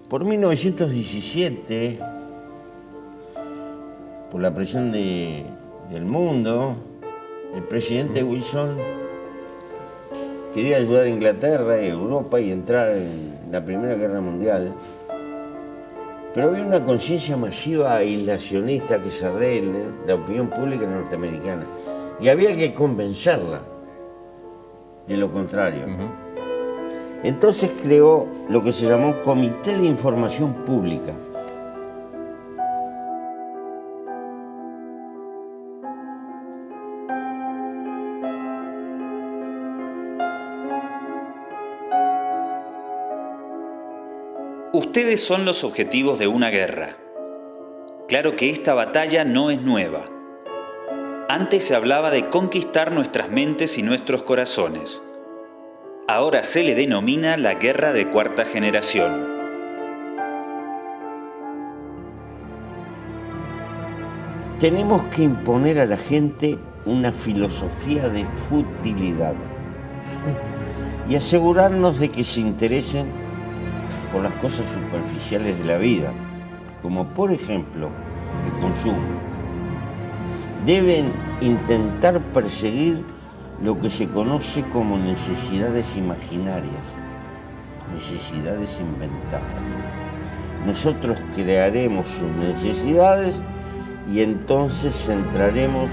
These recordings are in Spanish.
Por 1917, por la presión del mundo, el presidente Wilson quería ayudar a Inglaterra y Europa y entrar en la Primera Guerra Mundial. Pero había una conciencia masiva aislacionista que se arregle, la opinión pública norteamericana. Y había que convencerla de lo contrario. Entonces creó lo que se llamó Comité de Información Pública. Ustedes son los objetivos de una guerra. Claro que esta batalla no es nueva. Antes se hablaba de conquistar nuestras mentes y nuestros corazones. Ahora se le denomina la guerra de cuarta generación. Tenemos que imponer a la gente una filosofía de futilidad y asegurarnos de que se interesen por las cosas superficiales de la vida, como por ejemplo el consumo. Deben intentar perseguir lo que se conoce como necesidades imaginarias, necesidades inventadas. Nosotros crearemos sus necesidades y entonces centraremos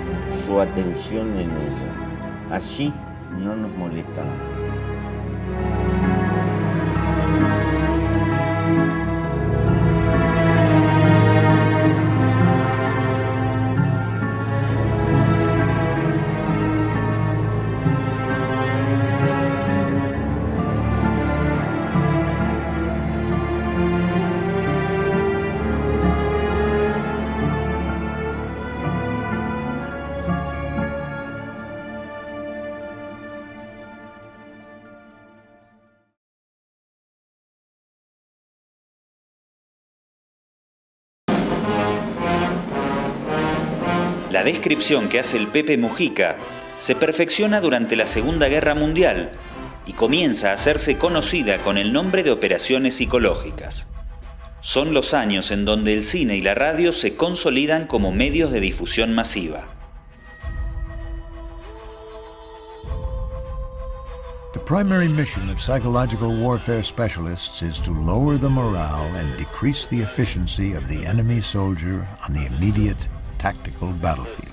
su atención en ellas. Así no nos molestan. La descripción que hace el Pepe Mujica se perfecciona durante la Segunda Guerra Mundial y comienza a hacerse conocida con el nombre de operaciones psicológicas. Son los años en donde el cine y la radio se consolidan como medios de difusión masiva. The primary mission of psychological warfare specialists is to lower the morale and decrease the efficiency of the enemy soldier on the immediate tactical battlefield.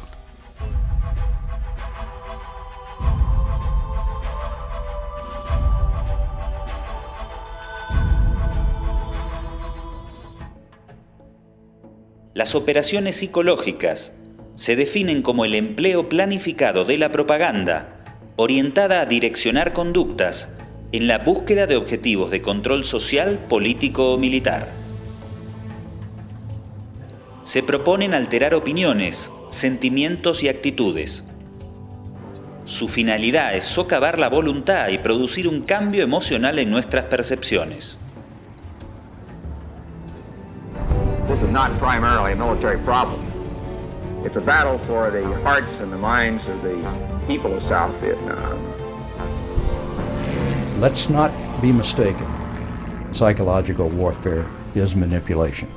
Las operaciones psicológicas se definen como el empleo planificado de la propaganda, orientada a direccionar conductas en la búsqueda de objetivos de control social, político o militar. Se proponen alterar opiniones, sentimientos y actitudes. Su finalidad es socavar la voluntad y producir un cambio emocional en nuestras percepciones. This is not primarily a military problem. It's a battle for the hearts and the minds of the people of South Vietnam. Let's not be mistaken. Psychological warfare is manipulation.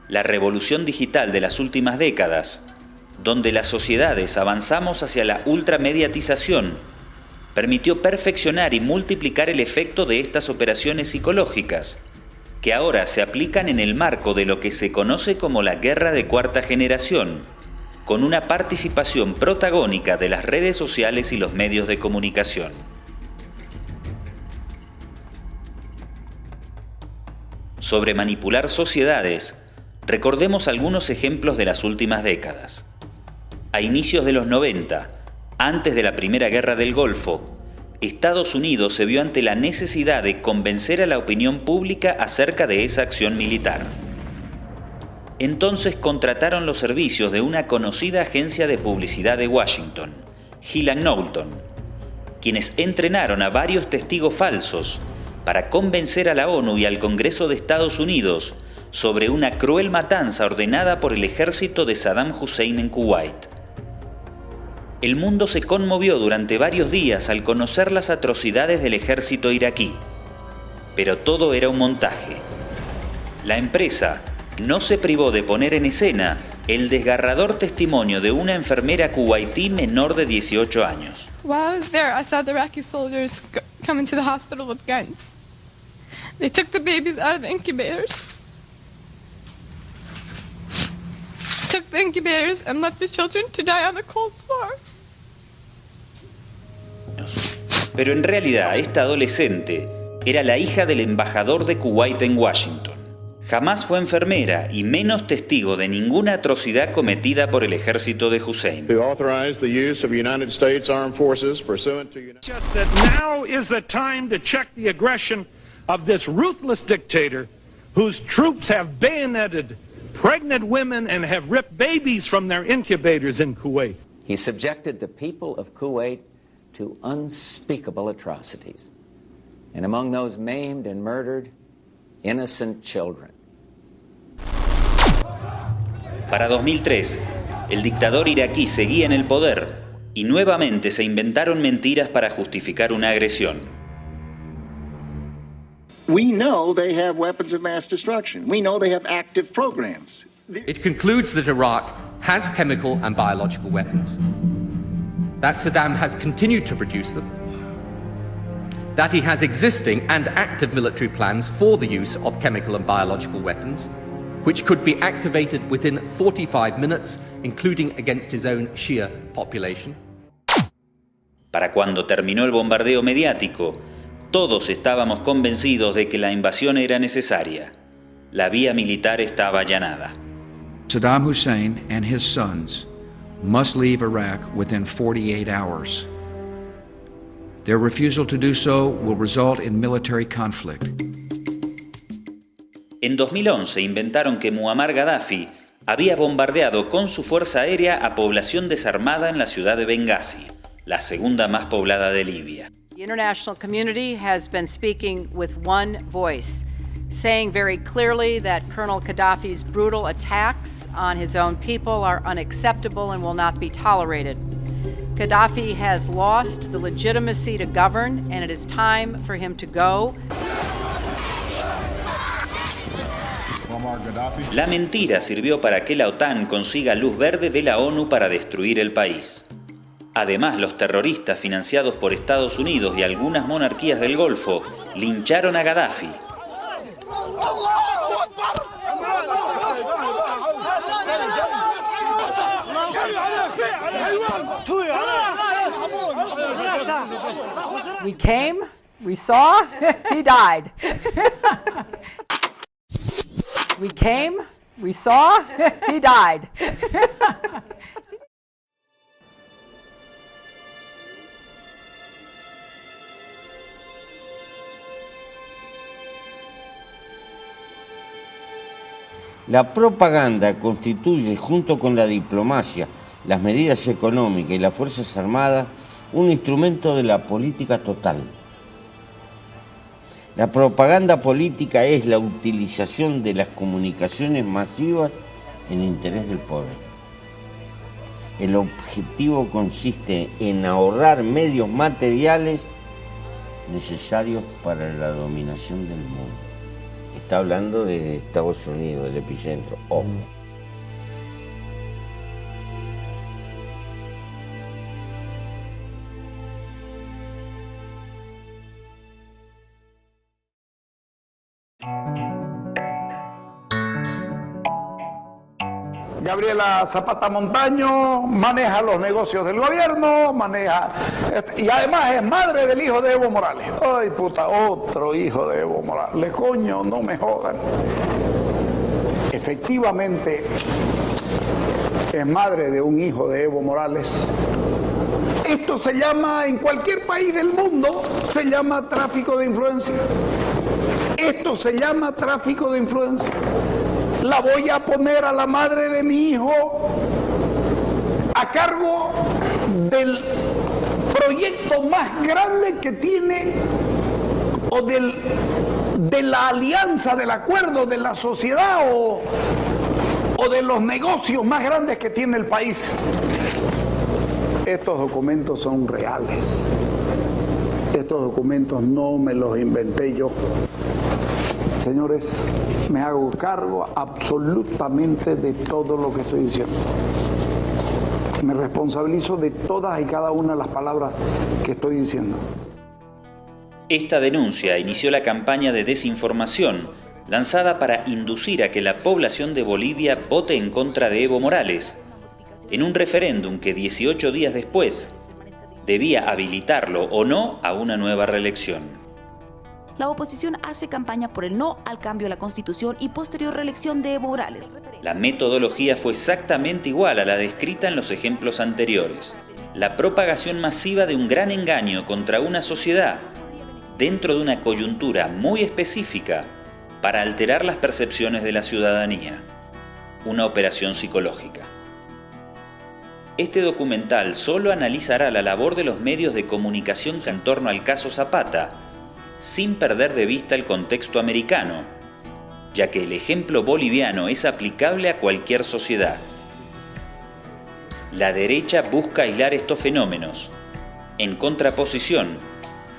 La revolución digital de las últimas décadas, donde las sociedades avanzamos hacia la ultramediatización, permitió perfeccionar y multiplicar el efecto de estas operaciones psicológicas, que ahora se aplican en el marco de lo que se conoce como la guerra de cuarta generación, con una participación protagónica de las redes sociales y los medios de comunicación. Sobre manipular sociedades, recordemos algunos ejemplos de las últimas décadas. A inicios de los 90, antes de la Primera Guerra del Golfo, Estados Unidos se vio ante la necesidad de convencer a la opinión pública acerca de esa acción militar. Entonces contrataron los servicios de una conocida agencia de publicidad de Washington, Hill & Knowlton, quienes entrenaron a varios testigos falsos para convencer a la ONU y al Congreso de Estados Unidos sobre una cruel matanza ordenada por el ejército de Saddam Hussein en Kuwait. El mundo se conmovió durante varios días al conocer las atrocidades del ejército iraquí. Pero todo era un montaje. La empresa no se privó de poner en escena el desgarrador testimonio de una enfermera kuwaití menor de 18 años. While I was there, I saw the Iraqi soldiers come into the hospital with guns. They took the babies out of the incubators. Took the incubators and left the children to die on the cold floor. Pero en realidad esta adolescente era la hija del embajador de Kuwait en Washington. Jamás fue enfermera y menos testigo de ninguna atrocidad cometida por el ejército de Hussein. Just that now is the time to check the aggression of this ruthless dictator whose troops have bayoneted pregnant women and have ripped babies from their incubators in Kuwait. He subjected the people of Kuwait to unspeakable atrocities, and among those maimed and murdered, innocent children. Para 2003, el dictador iraquí seguía en el poder y nuevamente se inventaron mentiras para justificar una agresión. We know they have weapons of mass destruction. We know they have active programs. It concludes that Iraq has chemical and biological weapons, that Saddam has continued to produce them, that he has existing and active military plans for the use of chemical and biological weapons, which could be activated within 45 minutes, including against his own Shia population. Para cuando terminó el bombardeo mediático, todos estábamos convencidos de que la invasión era necesaria. La vía militar estaba allanada. Saddam Hussein and his sons must leave Iraq within 48 hours. Their refusal to do so will result in military conflict. En 2011 inventaron que Muammar Gaddafi había bombardeado con su fuerza aérea a población desarmada en la ciudad de Benghazi, la segunda más poblada de Libia. The international community has been speaking with one voice, saying very clearly that Colonel Gaddafi's brutal attacks on his own people are unacceptable and will not be tolerated. Gaddafi has lost the legitimacy to govern, and it is time for him to go. La mentira sirvió para que la OTAN consiga luz verde de la ONU para destruir el país. Además, los terroristas financiados por Estados Unidos y algunas monarquías del Golfo lincharon a Gaddafi. We came, we saw, he died. We came, we saw, he died. La propaganda constituye, junto con la diplomacia, las medidas económicas y las Fuerzas Armadas, un instrumento de la política total. La propaganda política es la utilización de las comunicaciones masivas en interés del poder. El objetivo consiste en ahorrar medios materiales necesarios para la dominación del mundo. Está hablando de Estados Unidos, el epicentro. Ojo. Gabriela Zapata Montaño maneja los negocios del gobierno, y además es madre del hijo de Evo Morales. Ay, puta, otro hijo de Evo Morales, coño, no me jodan. Efectivamente, es madre de un hijo de Evo Morales. Esto se llama, en cualquier país del mundo, se llama tráfico de influencia. Esto se llama tráfico de influencia. La voy a poner a la madre de mi hijo a cargo del proyecto más grande que tiene, o de la alianza, del acuerdo, de la sociedad o de los negocios más grandes que tiene el país. Estos documentos son reales. Estos documentos no me los inventé yo. Señores, me hago cargo absolutamente de todo lo que estoy diciendo. Me responsabilizo de todas y cada una de las palabras que estoy diciendo. Esta denuncia inició la campaña de desinformación lanzada para inducir a que la población de Bolivia vote en contra de Evo Morales, en un referéndum que 18 días después debía habilitarlo o no a una nueva reelección. La oposición hace campaña por el no al cambio a la Constitución y posterior reelección de Evo Morales. La metodología fue exactamente igual a la descrita en los ejemplos anteriores. La propagación masiva de un gran engaño contra una sociedad dentro de una coyuntura muy específica para alterar las percepciones de la ciudadanía. Una operación psicológica. Este documental solo analizará la labor de los medios de comunicación en torno al caso Zapata, sin perder de vista el contexto americano, ya que el ejemplo boliviano es aplicable a cualquier sociedad. La derecha busca aislar estos fenómenos. En contraposición,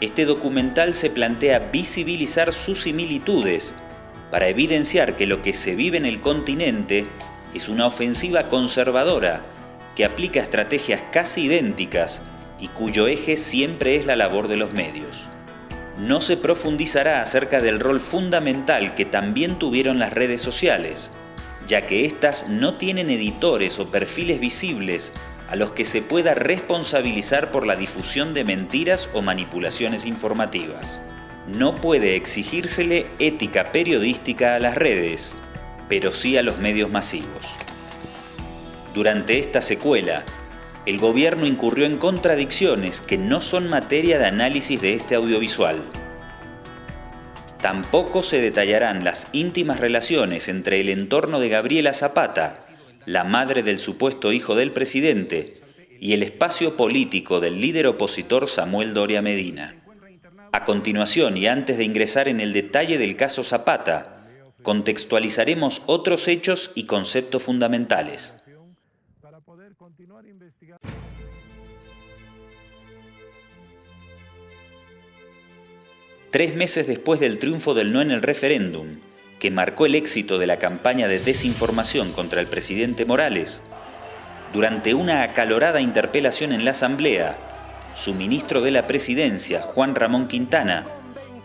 este documental se plantea visibilizar sus similitudes para evidenciar que lo que se vive en el continente es una ofensiva conservadora que aplica estrategias casi idénticas y cuyo eje siempre es la labor de los medios. No se profundizará acerca del rol fundamental que también tuvieron las redes sociales, ya que éstas no tienen editores o perfiles visibles a los que se pueda responsabilizar por la difusión de mentiras o manipulaciones informativas. No puede exigírsele ética periodística a las redes, pero sí a los medios masivos. Durante esta secuela, el gobierno incurrió en contradicciones que no son materia de análisis de este audiovisual. Tampoco se detallarán las íntimas relaciones entre el entorno de Gabriela Zapata, la madre del supuesto hijo del presidente, y el espacio político del líder opositor Samuel Doria Medina. A continuación, y antes de ingresar en el detalle del caso Zapata, contextualizaremos otros hechos y conceptos fundamentales. 3 meses después del triunfo del no en el referéndum, que marcó el éxito de la campaña de desinformación contra el presidente Morales, durante una acalorada interpelación en la Asamblea, su ministro de la Presidencia, Juan Ramón Quintana,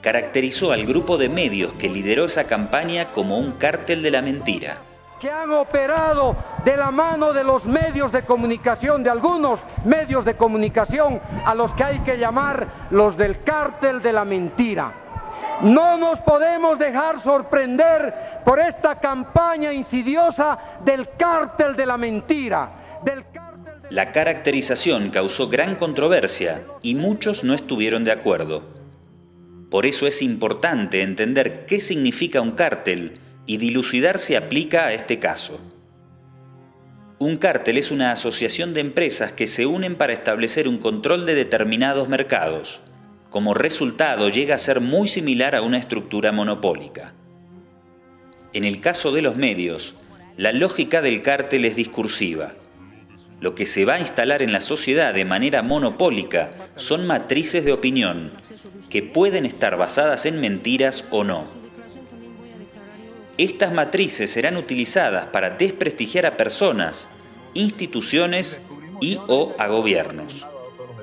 caracterizó al grupo de medios que lideró esa campaña como un cártel de la mentira. Que han operado de la mano de los medios de comunicación, de algunos medios de comunicación a los que hay que llamar los del cártel de la mentira. No nos podemos dejar sorprender por esta campaña insidiosa del cártel de la mentira. La caracterización causó gran controversia y muchos no estuvieron de acuerdo. Por eso es importante entender qué significa un cártel y dilucidar si aplica a este caso. Un cártel es una asociación de empresas que se unen para establecer un control de determinados mercados. Como resultado, llega a ser muy similar a una estructura monopólica. En el caso de los medios, la lógica del cártel es discursiva. Lo que se va a instalar en la sociedad de manera monopólica son matrices de opinión, que pueden estar basadas en mentiras o no. Estas matrices serán utilizadas para desprestigiar a personas, instituciones y o a gobiernos.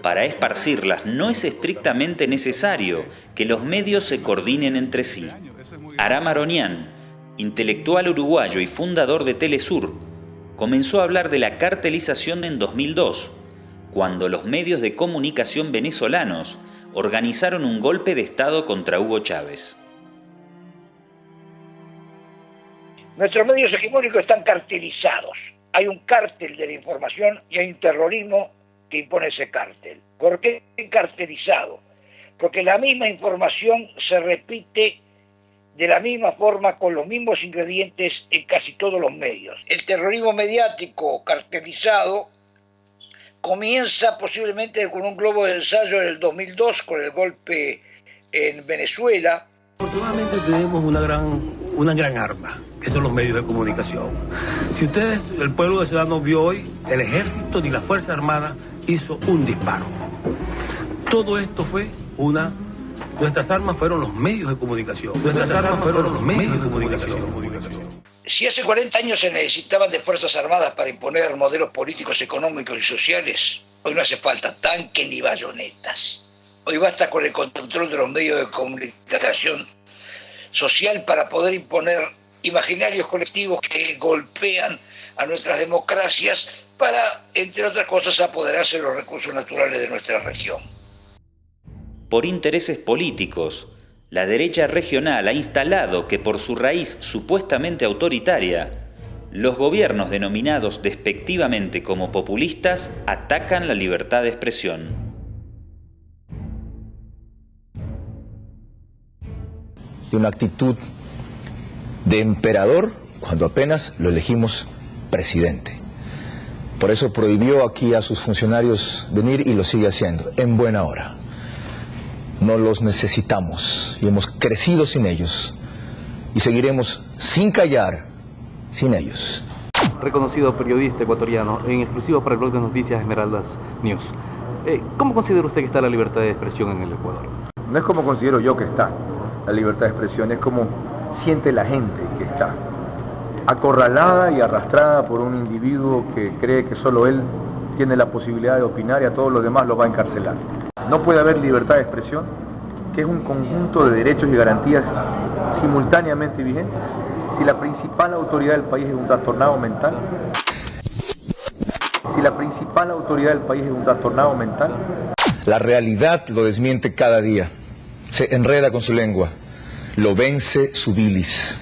Para esparcirlas no es estrictamente necesario que los medios se coordinen entre sí. Aram Aronian, intelectual uruguayo y fundador de Telesur, comenzó a hablar de la cartelización en 2002, cuando los medios de comunicación venezolanos organizaron un golpe de Estado contra Hugo Chávez. Nuestros medios hegemónicos están cartelizados. Hay un cártel de la información y hay un terrorismo que impone ese cártel. ¿Por qué cartelizado? Porque la misma información se repite de la misma forma, con los mismos ingredientes en casi todos los medios. El terrorismo mediático cartelizado comienza posiblemente con un globo de ensayo del 2002, con el golpe en Venezuela. Afortunadamente tenemos una gran arma, que son los medios de comunicación. Si ustedes, el pueblo de Ciudadanos, vio hoy, el ejército ni la Fuerza Armada hizo un disparo. Todo esto fue nuestras armas fueron los medios de comunicación. Si hace 40 años se necesitaban de Fuerzas Armadas para imponer modelos políticos, económicos y sociales, hoy no hace falta tanques ni bayonetas. Hoy basta con el control de los medios de comunicación social para poder imponer imaginarios colectivos que golpean a nuestras democracias para, entre otras cosas, apoderarse de los recursos naturales de nuestra región. Por intereses políticos, la derecha regional ha instalado que por su raíz supuestamente autoritaria, los gobiernos denominados despectivamente como populistas atacan la libertad de expresión. De una actitud de emperador cuando apenas lo elegimos presidente. Por eso prohibió aquí a sus funcionarios venir y lo sigue haciendo, en buena hora. No los necesitamos y hemos crecido sin ellos y seguiremos sin callar sin ellos. Reconocido periodista ecuatoriano, en exclusivo para el blog de noticias Esmeraldas News. ¿Cómo considera usted que está la libertad de expresión en el Ecuador? No es como considero yo que está la libertad de expresión, es como siente la gente que está. Acorralada y arrastrada por un individuo que cree que solo él tiene la posibilidad de opinar y a todos los demás los va a encarcelar. No puede haber libertad de expresión, que es un conjunto de derechos y garantías simultáneamente vigentes, si la principal autoridad del país es un trastornado mental. La realidad lo desmiente cada día. Se enreda con su lengua, lo vence su bilis.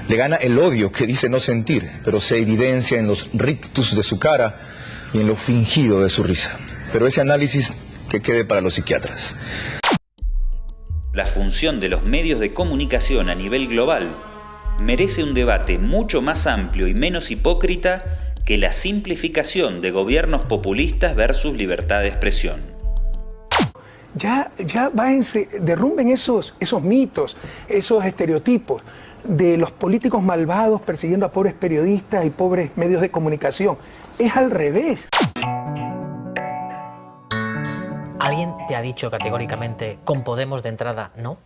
Le gana el odio que dice no sentir, pero se evidencia en los rictus de su cara y en lo fingido de su risa. Pero ese análisis que quede para los psiquiatras. La función de los medios de comunicación a nivel global merece un debate mucho más amplio y menos hipócrita que la simplificación de gobiernos populistas versus libertad de expresión. Ya derrumben esos mitos, esos estereotipos de los políticos malvados persiguiendo a pobres periodistas y pobres medios de comunicación. Es al revés. ¿Alguien te ha dicho categóricamente con Podemos de entrada no?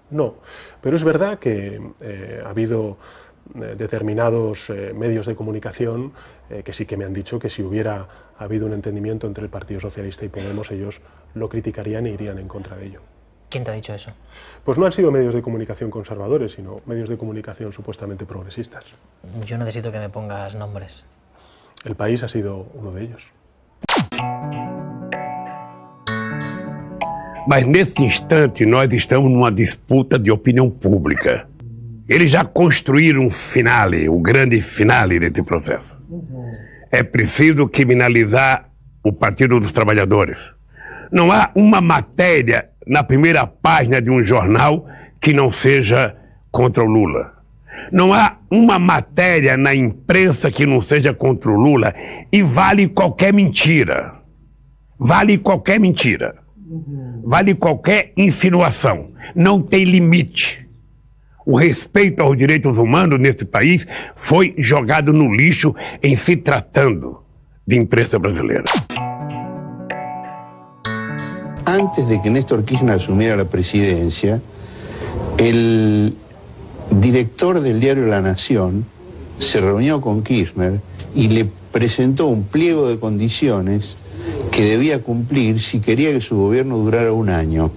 No, pero es verdad que ha habido determinados medios de comunicación que sí que me han dicho que si hubiera habido un entendimiento entre el Partido Socialista y Podemos, ellos lo criticarían e irían en contra de ello. ¿Quién te ha dicho eso? Pues no han sido medios de comunicación conservadores, sino medios de comunicación supuestamente progresistas. Yo necesito que me pongas nombres. El País ha sido uno de ellos. Mas nesse instante nós estamos numa disputa de opinião pública. Eles já construíram um finale, o grande finale desse processo. É preciso criminalizar o Partido dos Trabalhadores. Não há uma matéria na primeira página de um jornal que não seja contra o Lula. Não há uma matéria na imprensa que não seja contra o Lula. E vale qualquer mentira. Vale qualquer mentira. Vale qualquer insinuação. Não tem limite. O respeito aos direitos humanos nesse país foi jogado no lixo em se tratando de imprensa brasileira. Antes de que Néstor Kirchner asumiera la presidencia, el director del diario La Nación se reunió con Kirchner y le presentó un pliego de condiciones que debía cumplir si quería que su gobierno durara un año.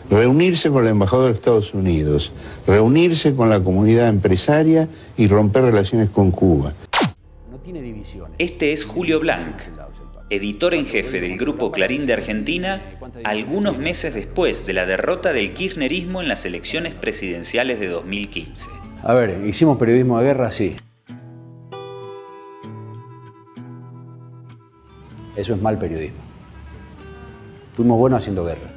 Reunirse con el embajador de Estados Unidos, reunirse con la comunidad empresaria y romper relaciones con Cuba. Este es Julio Blanc, editor en jefe del grupo Clarín de Argentina, algunos meses después de la derrota del kirchnerismo en las elecciones presidenciales de 2015. A ver, ¿hicimos periodismo de guerra? Sí. Eso es mal periodismo. Fuimos buenos haciendo guerra.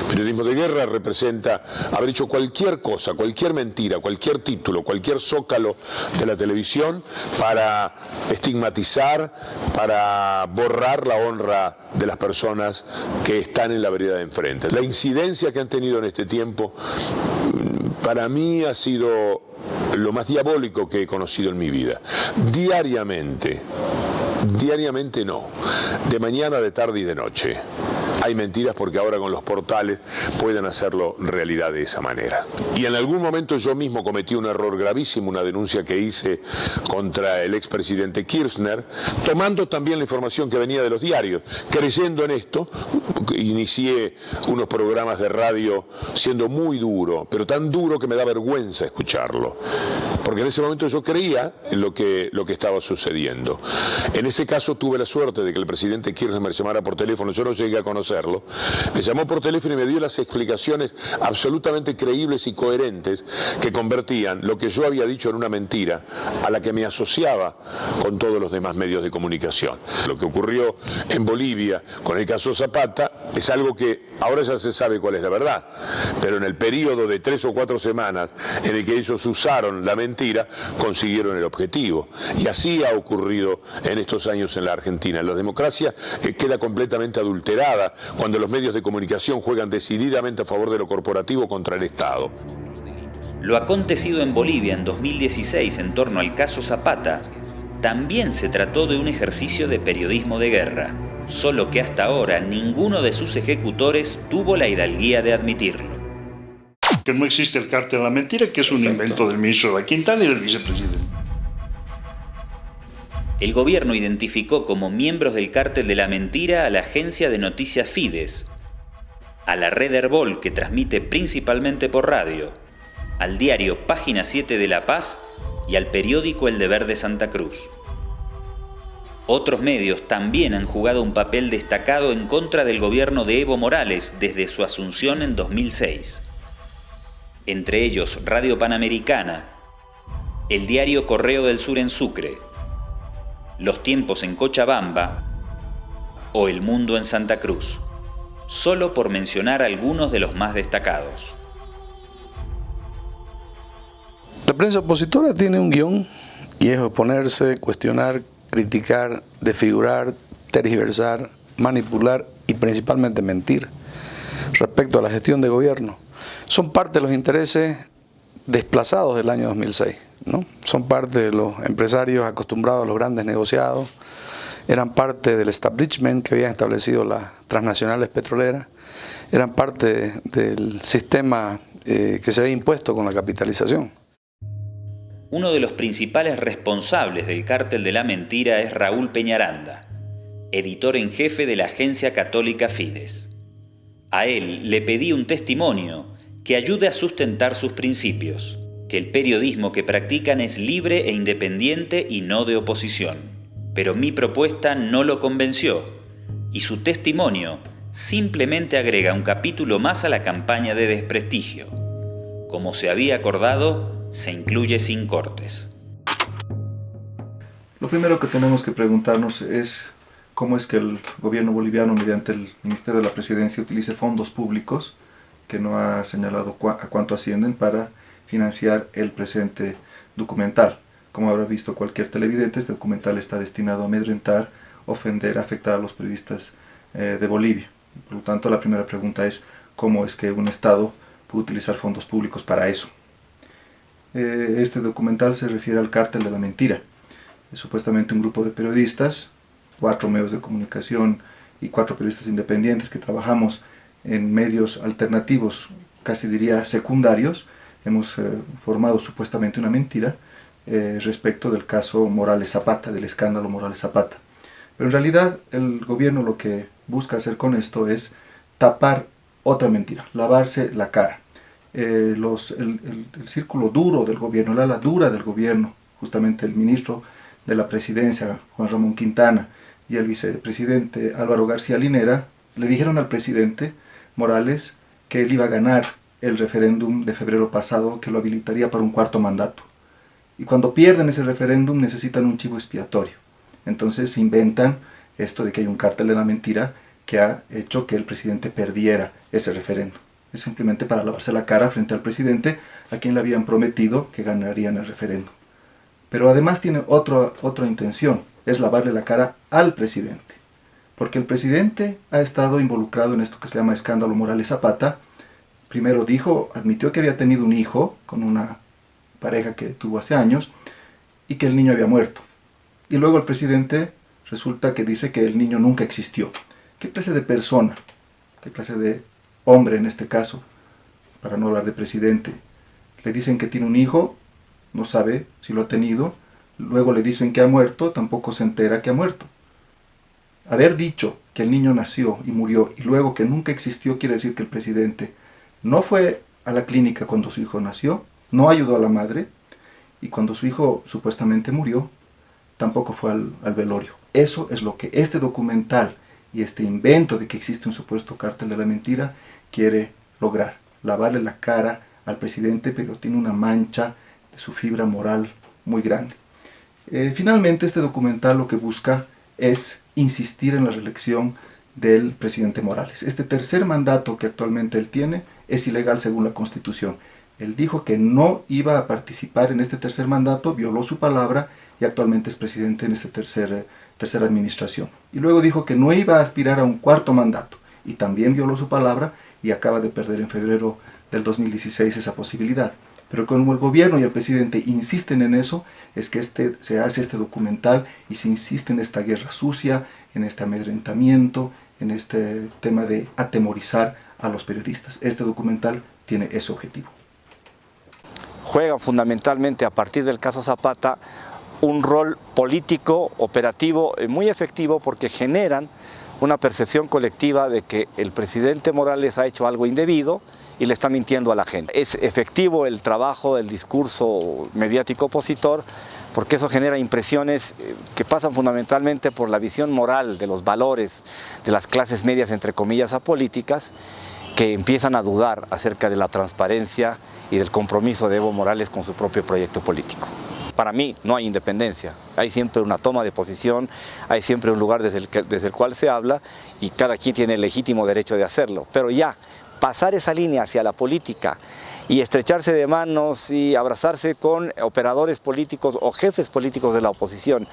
Periodismo de guerra representa haber hecho cualquier cosa, cualquier mentira, cualquier título, cualquier zócalo de la televisión para estigmatizar, para borrar la honra de las personas que están en la vereda de enfrente. La incidencia que han tenido en este tiempo para mí ha sido lo más diabólico que he conocido en mi vida. Diariamente Diariamente no, de mañana, de tarde y de noche. Hay mentiras porque ahora con los portales pueden hacerlo realidad de esa manera. Y en algún momento yo mismo cometí un error gravísimo, una denuncia que hice contra el expresidente Kirchner, tomando también la información que venía de los diarios. Creyendo en esto, inicié unos programas de radio siendo muy duro, pero tan duro que me da vergüenza escucharlo. Porque en ese momento yo creía en lo que estaba sucediendo. En ese caso tuve la suerte de que el presidente Kirchner me llamara por teléfono, yo no llegué a conocerlo, me llamó por teléfono y me dio las explicaciones absolutamente creíbles y coherentes que convertían lo que yo había dicho en una mentira a la que me asociaba con todos los demás medios de comunicación. Lo que ocurrió en Bolivia con el caso Zapata es algo que ahora ya se sabe cuál es la verdad, pero en el periodo de 3 o 4 semanas en el que ellos usaron la mentira, consiguieron el objetivo. Y así ha ocurrido en estos años en la Argentina. La democracia queda completamente adulterada cuando los medios de comunicación juegan decididamente a favor de lo corporativo contra el Estado. Lo acontecido en Bolivia en 2016 en torno al caso Zapata también se trató de un ejercicio de periodismo de guerra, solo que hasta ahora ninguno de sus ejecutores tuvo la hidalguía de admitirlo. Que no existe el cártel de la mentira, que es un invento del ministro de la Quintana y del vicepresidente. El gobierno identificó como miembros del cártel de la mentira a la agencia de noticias Fides, a la red Herbol, que transmite principalmente por radio, al diario Página 7 de La Paz y al periódico El Deber de Santa Cruz. Otros medios también han jugado un papel destacado en contra del gobierno de Evo Morales desde su asunción en 2006. Entre ellos Radio Panamericana, el diario Correo del Sur en Sucre, Los Tiempos en Cochabamba o El Mundo en Santa Cruz, solo por mencionar algunos de los más destacados. La prensa opositora tiene un guión y es oponerse, cuestionar, criticar, desfigurar, tergiversar, manipular y principalmente mentir respecto a la gestión de gobierno. Son parte de los intereses desplazados del año 2006, ¿no? Son parte de los empresarios acostumbrados a los grandes negociados, eran parte del establishment que habían establecido las transnacionales petroleras, eran parte del sistema que se había impuesto con la capitalización. Uno de los principales responsables del cártel de la mentira es Raúl Peñaranda, editor en jefe de la agencia católica Fides. A él le pedí un testimonio que ayude a sustentar sus principios, que el periodismo que practican es libre e independiente y no de oposición. Pero mi propuesta no lo convenció, y su testimonio simplemente agrega un capítulo más a la campaña de desprestigio. Como se había acordado, se incluye sin cortes. Lo primero que tenemos que preguntarnos es cómo es que el gobierno boliviano, mediante el Ministerio de la Presidencia, utilice fondos públicos, que no ha señalado a cuánto ascienden, para financiar el presente documental. Como habrá visto cualquier televidente, este documental está destinado a amedrentar, ofender, afectar a los periodistas de Bolivia. Por lo tanto, la primera pregunta es cómo es que un Estado puede utilizar fondos públicos para eso. Este documental se refiere al cártel de la mentira. Es supuestamente un grupo de periodistas, 4 medios de comunicación y 4 periodistas independientes que trabajamos en medios alternativos, casi diría secundarios. Hemos formado supuestamente una mentira respecto del caso Morales Zapata, del escándalo Morales Zapata. Pero en realidad el gobierno lo que busca hacer con esto es tapar otra mentira, lavarse la cara. El círculo duro del gobierno, la ala dura del gobierno, justamente el ministro de la Presidencia, Juan Ramón Quintana, y el vicepresidente Álvaro García Linera, le dijeron al presidente Morales que él iba a ganar el referéndum de febrero pasado, que lo habilitaría para un 4º mandato. Y cuando pierden ese referéndum necesitan un chivo expiatorio. Entonces se inventan esto de que hay un cártel de la mentira que ha hecho que el presidente perdiera ese referéndum. Es simplemente para lavarse la cara frente al presidente, a quien le habían prometido que ganarían el referéndum. Pero además tiene otra intención, es lavarle la cara al presidente. Porque el presidente ha estado involucrado en esto que se llama escándalo Morales Zapata. Primero admitió que había tenido un hijo con una pareja que tuvo hace años y que el niño había muerto. Y luego el presidente resulta que dice que el niño nunca existió. ¿Qué clase de persona, qué clase de hombre en este caso, para no hablar de presidente, le dicen que tiene un hijo, no sabe si lo ha tenido, luego le dicen que ha muerto, tampoco se entera que ha muerto? Haber dicho que el niño nació y murió y luego que nunca existió quiere decir que el presidente no fue a la clínica cuando su hijo nació, no ayudó a la madre, y cuando su hijo supuestamente murió, tampoco fue al velorio. Eso es lo que este documental y este invento de que existe un supuesto cártel de la mentira quiere lograr. Lavarle la cara al presidente, pero tiene una mancha de su fibra moral muy grande. Finalmente, este documental lo que busca es insistir en la reelección del presidente Morales. Este tercer mandato que actualmente él tiene es ilegal según la Constitución. Él dijo que no iba a participar en este tercer mandato, violó su palabra y actualmente es presidente en esta tercera administración. Y luego dijo que no iba a aspirar a un cuarto mandato y también violó su palabra y acaba de perder en febrero del 2016 esa posibilidad. Pero como el gobierno y el presidente insisten en eso, es que se hace este documental y se insiste en esta guerra sucia, en este amedrentamiento, en este tema de atemorizar a los periodistas. Este documental tiene ese objetivo. Juegan fundamentalmente a partir del caso Zapata un rol político, operativo, muy efectivo porque generan una percepción colectiva de que el presidente Morales ha hecho algo indebido y le está mintiendo a la gente. Es efectivo el trabajo del discurso mediático opositor porque eso genera impresiones que pasan fundamentalmente por la visión moral de los valores de las clases medias, entre comillas, apolíticas, que empiezan a dudar acerca de la transparencia y del compromiso de Evo Morales con su propio proyecto político. Para mí no hay independencia, hay siempre una toma de posición, hay siempre un lugar desde el cual se habla y cada quien tiene el legítimo derecho de hacerlo, pero ya pasar esa línea hacia la política y estrecharse de manos y abrazarse con operadores políticos o jefes políticos de la oposición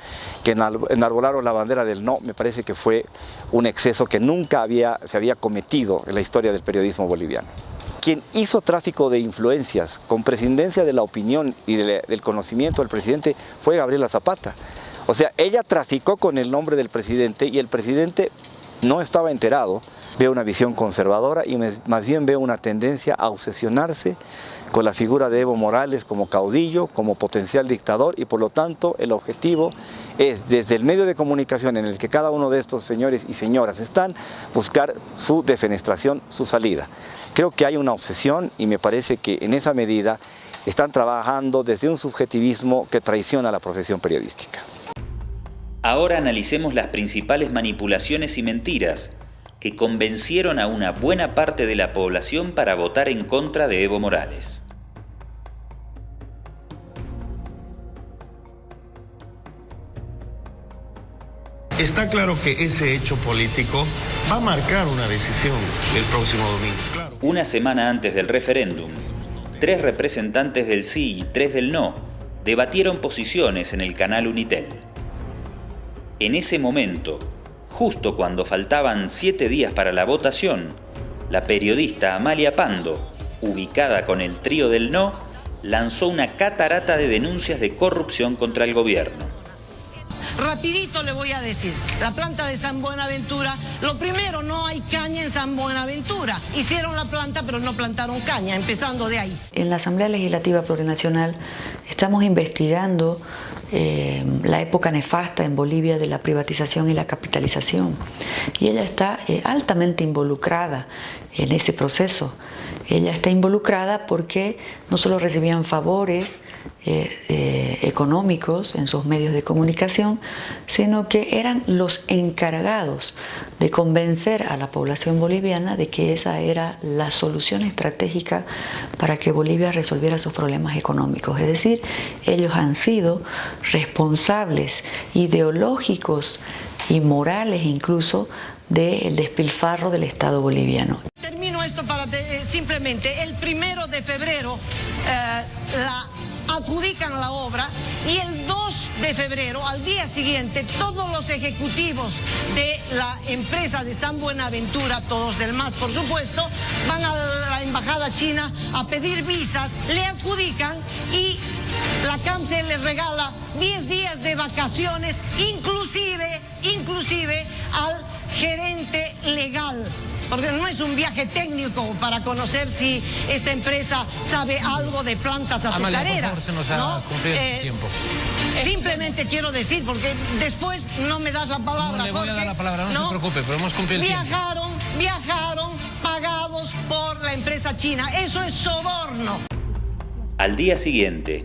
que enarbolaron la bandera del no, me parece que fue un exceso que nunca se había cometido en la historia del periodismo boliviano. Quien hizo tráfico de influencias con presidencia de la opinión y del conocimiento del presidente fue Gabriela Zapata. O sea, ella traficó con el nombre del presidente y el presidente no estaba enterado. Veo una visión conservadora y más bien veo una tendencia a obsesionarse con la figura de Evo Morales como caudillo, como potencial dictador y por lo tanto el objetivo es desde el medio de comunicación en el que cada uno de estos señores y señoras están, buscar su defenestración, su salida. Creo que hay una obsesión y me parece que en esa medida están trabajando desde un subjetivismo que traiciona a la profesión periodística. Ahora analicemos las principales manipulaciones y mentiras que convencieron a una buena parte de la población para votar en contra de Evo Morales. Está claro que ese hecho político va a marcar una decisión el próximo domingo. Claro. Una semana antes del referéndum, 3 representantes del sí y 3 del no debatieron posiciones en el canal Unitel. En ese momento, justo cuando faltaban 7 días para la votación, la periodista Amalia Pando, ubicada con el trío del no, lanzó una catarata de denuncias de corrupción contra el gobierno. Rapidito le voy a decir, la planta de San Buenaventura, lo primero, no hay caña en San Buenaventura. Hicieron la planta pero no plantaron caña, empezando de ahí. En la Asamblea Legislativa Plurinacional estamos investigando la época nefasta en Bolivia de la privatización y la capitalización. Y ella está altamente involucrada en ese proceso. Ella está involucrada porque no solo recibían favores económicos en sus medios de comunicación, sino que eran los encargados de convencer a la población boliviana de que esa era la solución estratégica para que Bolivia resolviera sus problemas económicos. Es decir, ellos han sido responsables ideológicos y morales incluso del despilfarro del Estado boliviano. Termino esto para simplemente el 1 de febrero adjudican la obra y el 2 de febrero, al día siguiente, todos los ejecutivos de la empresa de San Buenaventura, todos del MAS por supuesto, van a la embajada china a pedir visas, le adjudican y la CAMSE le regala 10 días de vacaciones, inclusive al gerente legal. Porque no es un viaje técnico para conocer si esta empresa sabe algo de plantas azucareras. Amalia, por favor, se nos ha cumplido el tiempo. Simplemente quiero decir, porque después no me das la palabra, No le voy a dar la palabra, no se preocupe, pero hemos cumplido el tiempo. Viajaron pagados por la empresa china. Eso es soborno. Al día siguiente,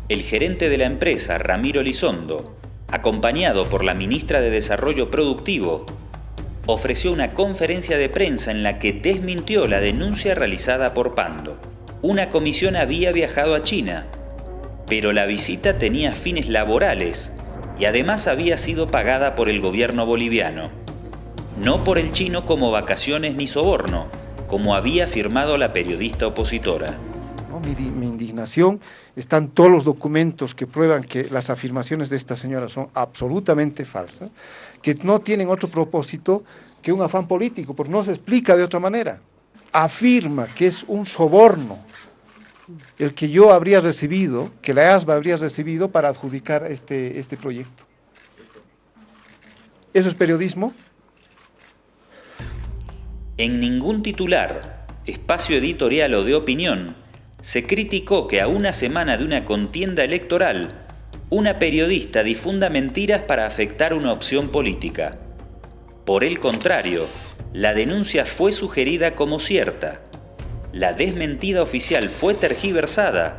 el gerente de la empresa, Ramiro Elizondo, acompañado por la ministra de Desarrollo Productivo, ofreció una conferencia de prensa en la que desmintió la denuncia realizada por Pando. Una comisión había viajado a China, pero la visita tenía fines laborales y además había sido pagada por el gobierno boliviano, no por el chino como vacaciones ni soborno, como había afirmado la periodista opositora. Mi indignación, están todos los documentos que prueban que las afirmaciones de esta señora son absolutamente falsas, que no tienen otro propósito que un afán político, porque no se explica de otra manera. Afirma que es un soborno el que yo habría recibido, que la EASBA habría recibido para adjudicar este proyecto. ¿Eso es periodismo? En ningún titular, espacio editorial o de opinión, se criticó que a una semana de una contienda electoral, una periodista difunda mentiras para afectar una opción política. Por el contrario, la denuncia fue sugerida como cierta, la desmentida oficial fue tergiversada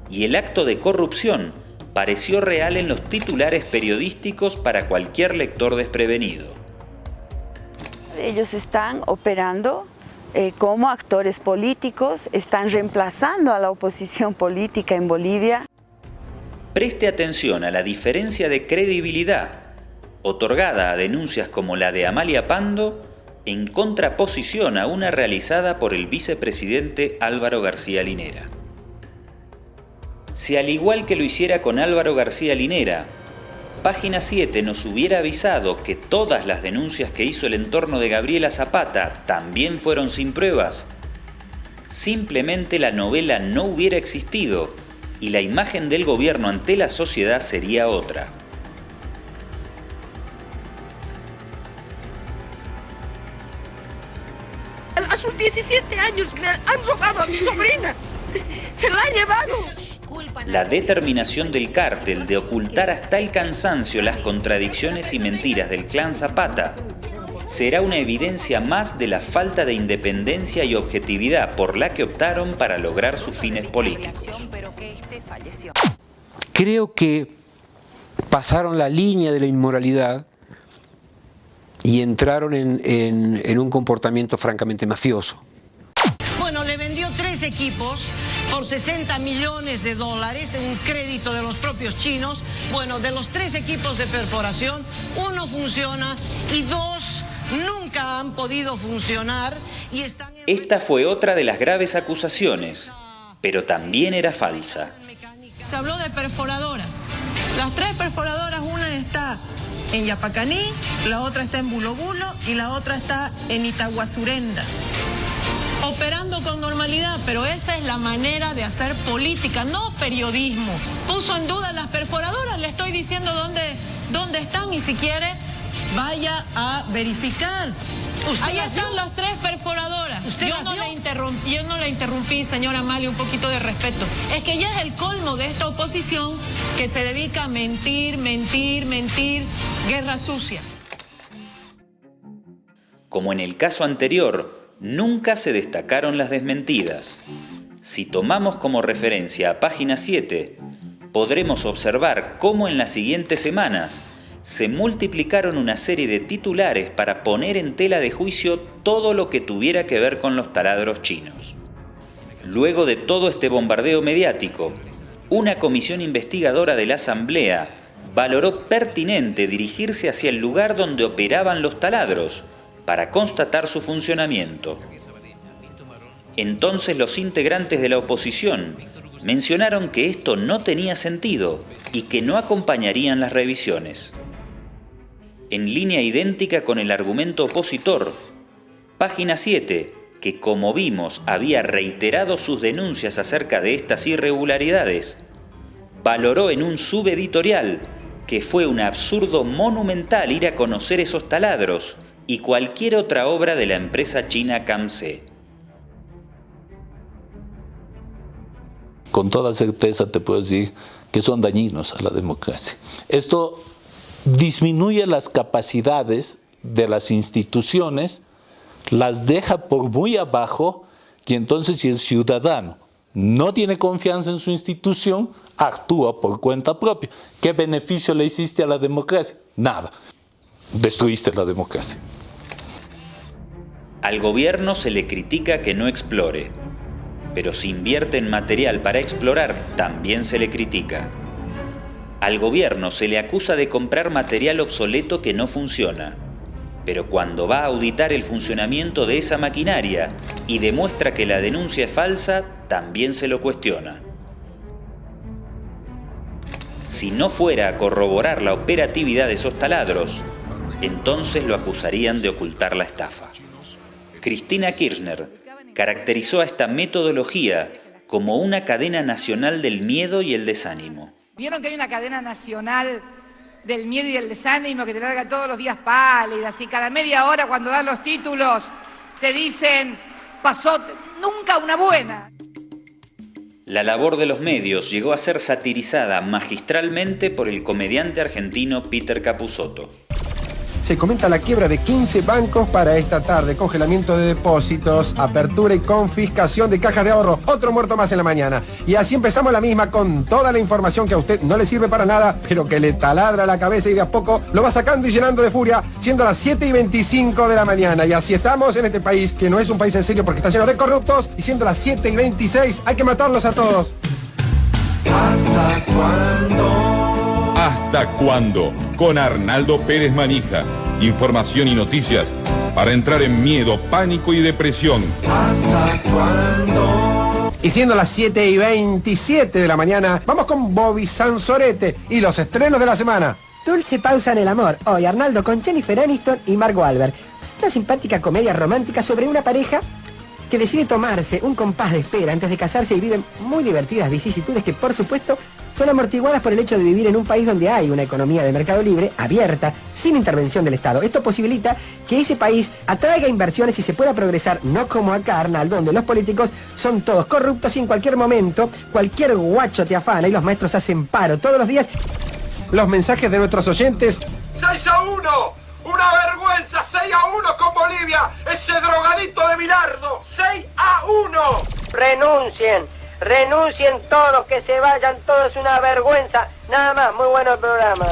y el acto de corrupción pareció real en los titulares periodísticos para cualquier lector desprevenido. Ellos están operando como actores políticos, están reemplazando a la oposición política en Bolivia. Preste atención a la diferencia de credibilidad otorgada a denuncias como la de Amalia Pando en contraposición a una realizada por el vicepresidente Álvaro García Linera. Si al igual que lo hiciera con Álvaro García Linera, Página 7 nos hubiera avisado que todas las denuncias que hizo el entorno de Gabriela Zapata también fueron sin pruebas, simplemente la novela no hubiera existido y la imagen del gobierno ante la sociedad sería otra. A sus 17 años me han robado a mi sobrina. Se la han llevado. La determinación del cártel de ocultar hasta el cansancio las contradicciones y mentiras del clan Zapata será una evidencia más de la falta de independencia y objetividad por la que optaron para lograr sus fines políticos. Creo que pasaron la línea de la inmoralidad y entraron en un comportamiento francamente mafioso. Bueno, le vendió 3 equipos por $60 millones, un crédito de los propios chinos. Bueno, de los 3 equipos de perforación, 1 funciona y 2 nunca han podido funcionar. Y están Esta fue otra de las graves acusaciones, pero también era falsa. Se habló de perforadoras. Las 3 perforadoras, una está en Yapacaní, la otra está en Bulo Bulo y la otra está en Itaguazurenda. Operando con normalidad, pero esa es la manera de hacer política, no periodismo. Puso en duda las perforadoras, le estoy diciendo dónde están y si quiere vaya a verificar. Ahí están las 3 perforadoras. Yo no la interrumpí, señora Amalia, un poquito de respeto. Es que ya es el colmo de esta oposición que se dedica a mentir, guerra sucia. Como en el caso anterior, nunca se destacaron las desmentidas. Si tomamos como referencia a Página 7, podremos observar cómo en las siguientes semanas se multiplicaron una serie de titulares para poner en tela de juicio todo lo que tuviera que ver con los taladros chinos. Luego de todo este bombardeo mediático, una comisión investigadora de la Asamblea valoró pertinente dirigirse hacia el lugar donde operaban los taladros para constatar su funcionamiento. Entonces los integrantes de la oposición mencionaron que esto no tenía sentido y que no acompañarían las revisiones. En línea idéntica con el argumento opositor, Página 7 que como vimos había reiterado sus denuncias acerca de estas irregularidades, valoró en un subeditorial que fue un absurdo monumental ir a conocer esos taladros y cualquier otra obra de la empresa china Camse. Con toda certeza te puedo decir que son dañinos a la democracia. Esto disminuye las capacidades de las instituciones, las deja por muy abajo, y entonces si el ciudadano no tiene confianza en su institución, actúa por cuenta propia. ¿Qué beneficio le hiciste a la democracia? Nada. Destruiste la democracia. Al gobierno se le critica que no explore, pero si invierte en material para explorar, también se le critica. Al gobierno se le acusa de comprar material obsoleto que no funciona, pero cuando va a auditar el funcionamiento de esa maquinaria y demuestra que la denuncia es falsa, también se lo cuestiona. Si no fuera a corroborar la operatividad de esos taladros, entonces lo acusarían de ocultar la estafa. Cristina Kirchner caracterizó a esta metodología como una cadena nacional del miedo y el desánimo. ¿Vieron que hay una cadena nacional del miedo y el desánimo que te larga todos los días pálidas y cada media hora cuando dan los títulos te dicen pasó nunca una buena? La labor de los medios llegó a ser satirizada magistralmente por el comediante argentino Peter Capusotto. Se comenta la quiebra de 15 bancos para esta tarde, congelamiento de depósitos, apertura y confiscación de cajas de ahorro, otro muerto más en la mañana. Y así empezamos la misma con toda la información que a usted no le sirve para nada, pero que le taladra la cabeza y de a poco lo va sacando y llenando de furia, siendo las 7:25 de la mañana. Y así estamos en este país, que no es un país en serio porque está lleno de corruptos, y siendo las 7:26 hay que matarlos a todos. ¿Hasta cuándo? ¿Hasta cuándo? Con Arnaldo Pérez Manija. Información y noticias para entrar en miedo, pánico y depresión. ¿Hasta cuándo? Y siendo las 7:27 de la mañana, vamos con Bobby Sansorete y los estrenos de la semana. Dulce pausa en el amor. Hoy Arnaldo con Jennifer Aniston y Mark Wahlberg. Una simpática comedia romántica sobre una pareja que decide tomarse un compás de espera antes de casarse y viven muy divertidas vicisitudes que, por supuesto, son amortiguadas por el hecho de vivir en un país donde hay una economía de mercado libre, abierta, sin intervención del Estado. Esto posibilita que ese país atraiga inversiones y se pueda progresar, no como acá, Arnaldo, donde los políticos son todos corruptos y en cualquier momento cualquier guacho te afana y los maestros hacen paro todos los días. Los mensajes de nuestros oyentes. 6-1, una vergüenza, 6-1 con Bolivia, ese drogadito de Bilardo, 6-1. Renuncien todos, que se vayan todos, una vergüenza. Nada más, muy bueno el programa.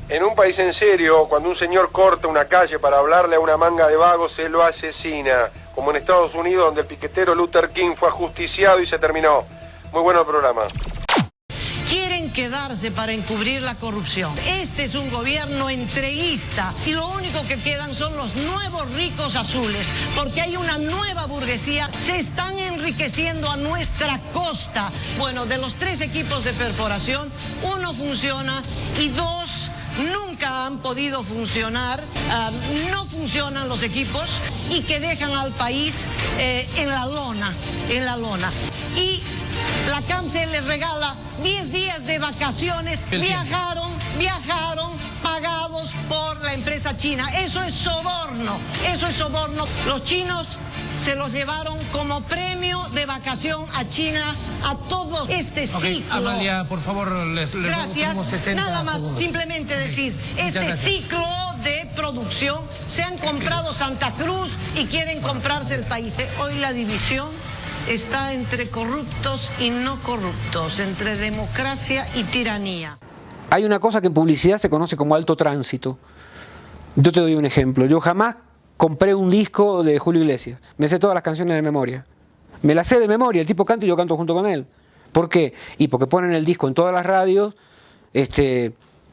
En un país en serio, cuando un señor corta una calle para hablarle a una manga de vagos, se lo asesina. Como en Estados Unidos, donde el piquetero Luther King fue ajusticiado y se terminó. Muy bueno el programa. Quieren quedarse para encubrir la corrupción. Este es un gobierno entreguista y lo único que quedan son los nuevos ricos azules, porque hay una nueva burguesía, se están enriqueciendo a nuestra costa. Bueno, de los 3 equipos de perforación, 1 funciona y 2 nunca han podido funcionar, no funcionan los equipos y que dejan al país en la lona. Y la CAMSE les regala 10 días de vacaciones, viajaron pagados por la empresa china. Eso es soborno. Los chinos se los llevaron como premio de vacación a China a todo este ciclo. Amalia, por favor, Gracias. 60 Nada más, segundos. simplemente decir, este ciclo de producción se han comprado Santa Cruz y quieren comprarse el país. Hoy la división está entre corruptos y no corruptos, entre democracia y tiranía. Hay una cosa que en publicidad se conoce como alto tránsito. Yo te doy un ejemplo. Yo jamás compré un disco de Julio Iglesias. Me sé todas las canciones de memoria. Me las sé de memoria. El tipo canta y yo canto junto con él. ¿Por qué? Y porque ponen el disco en todas las radios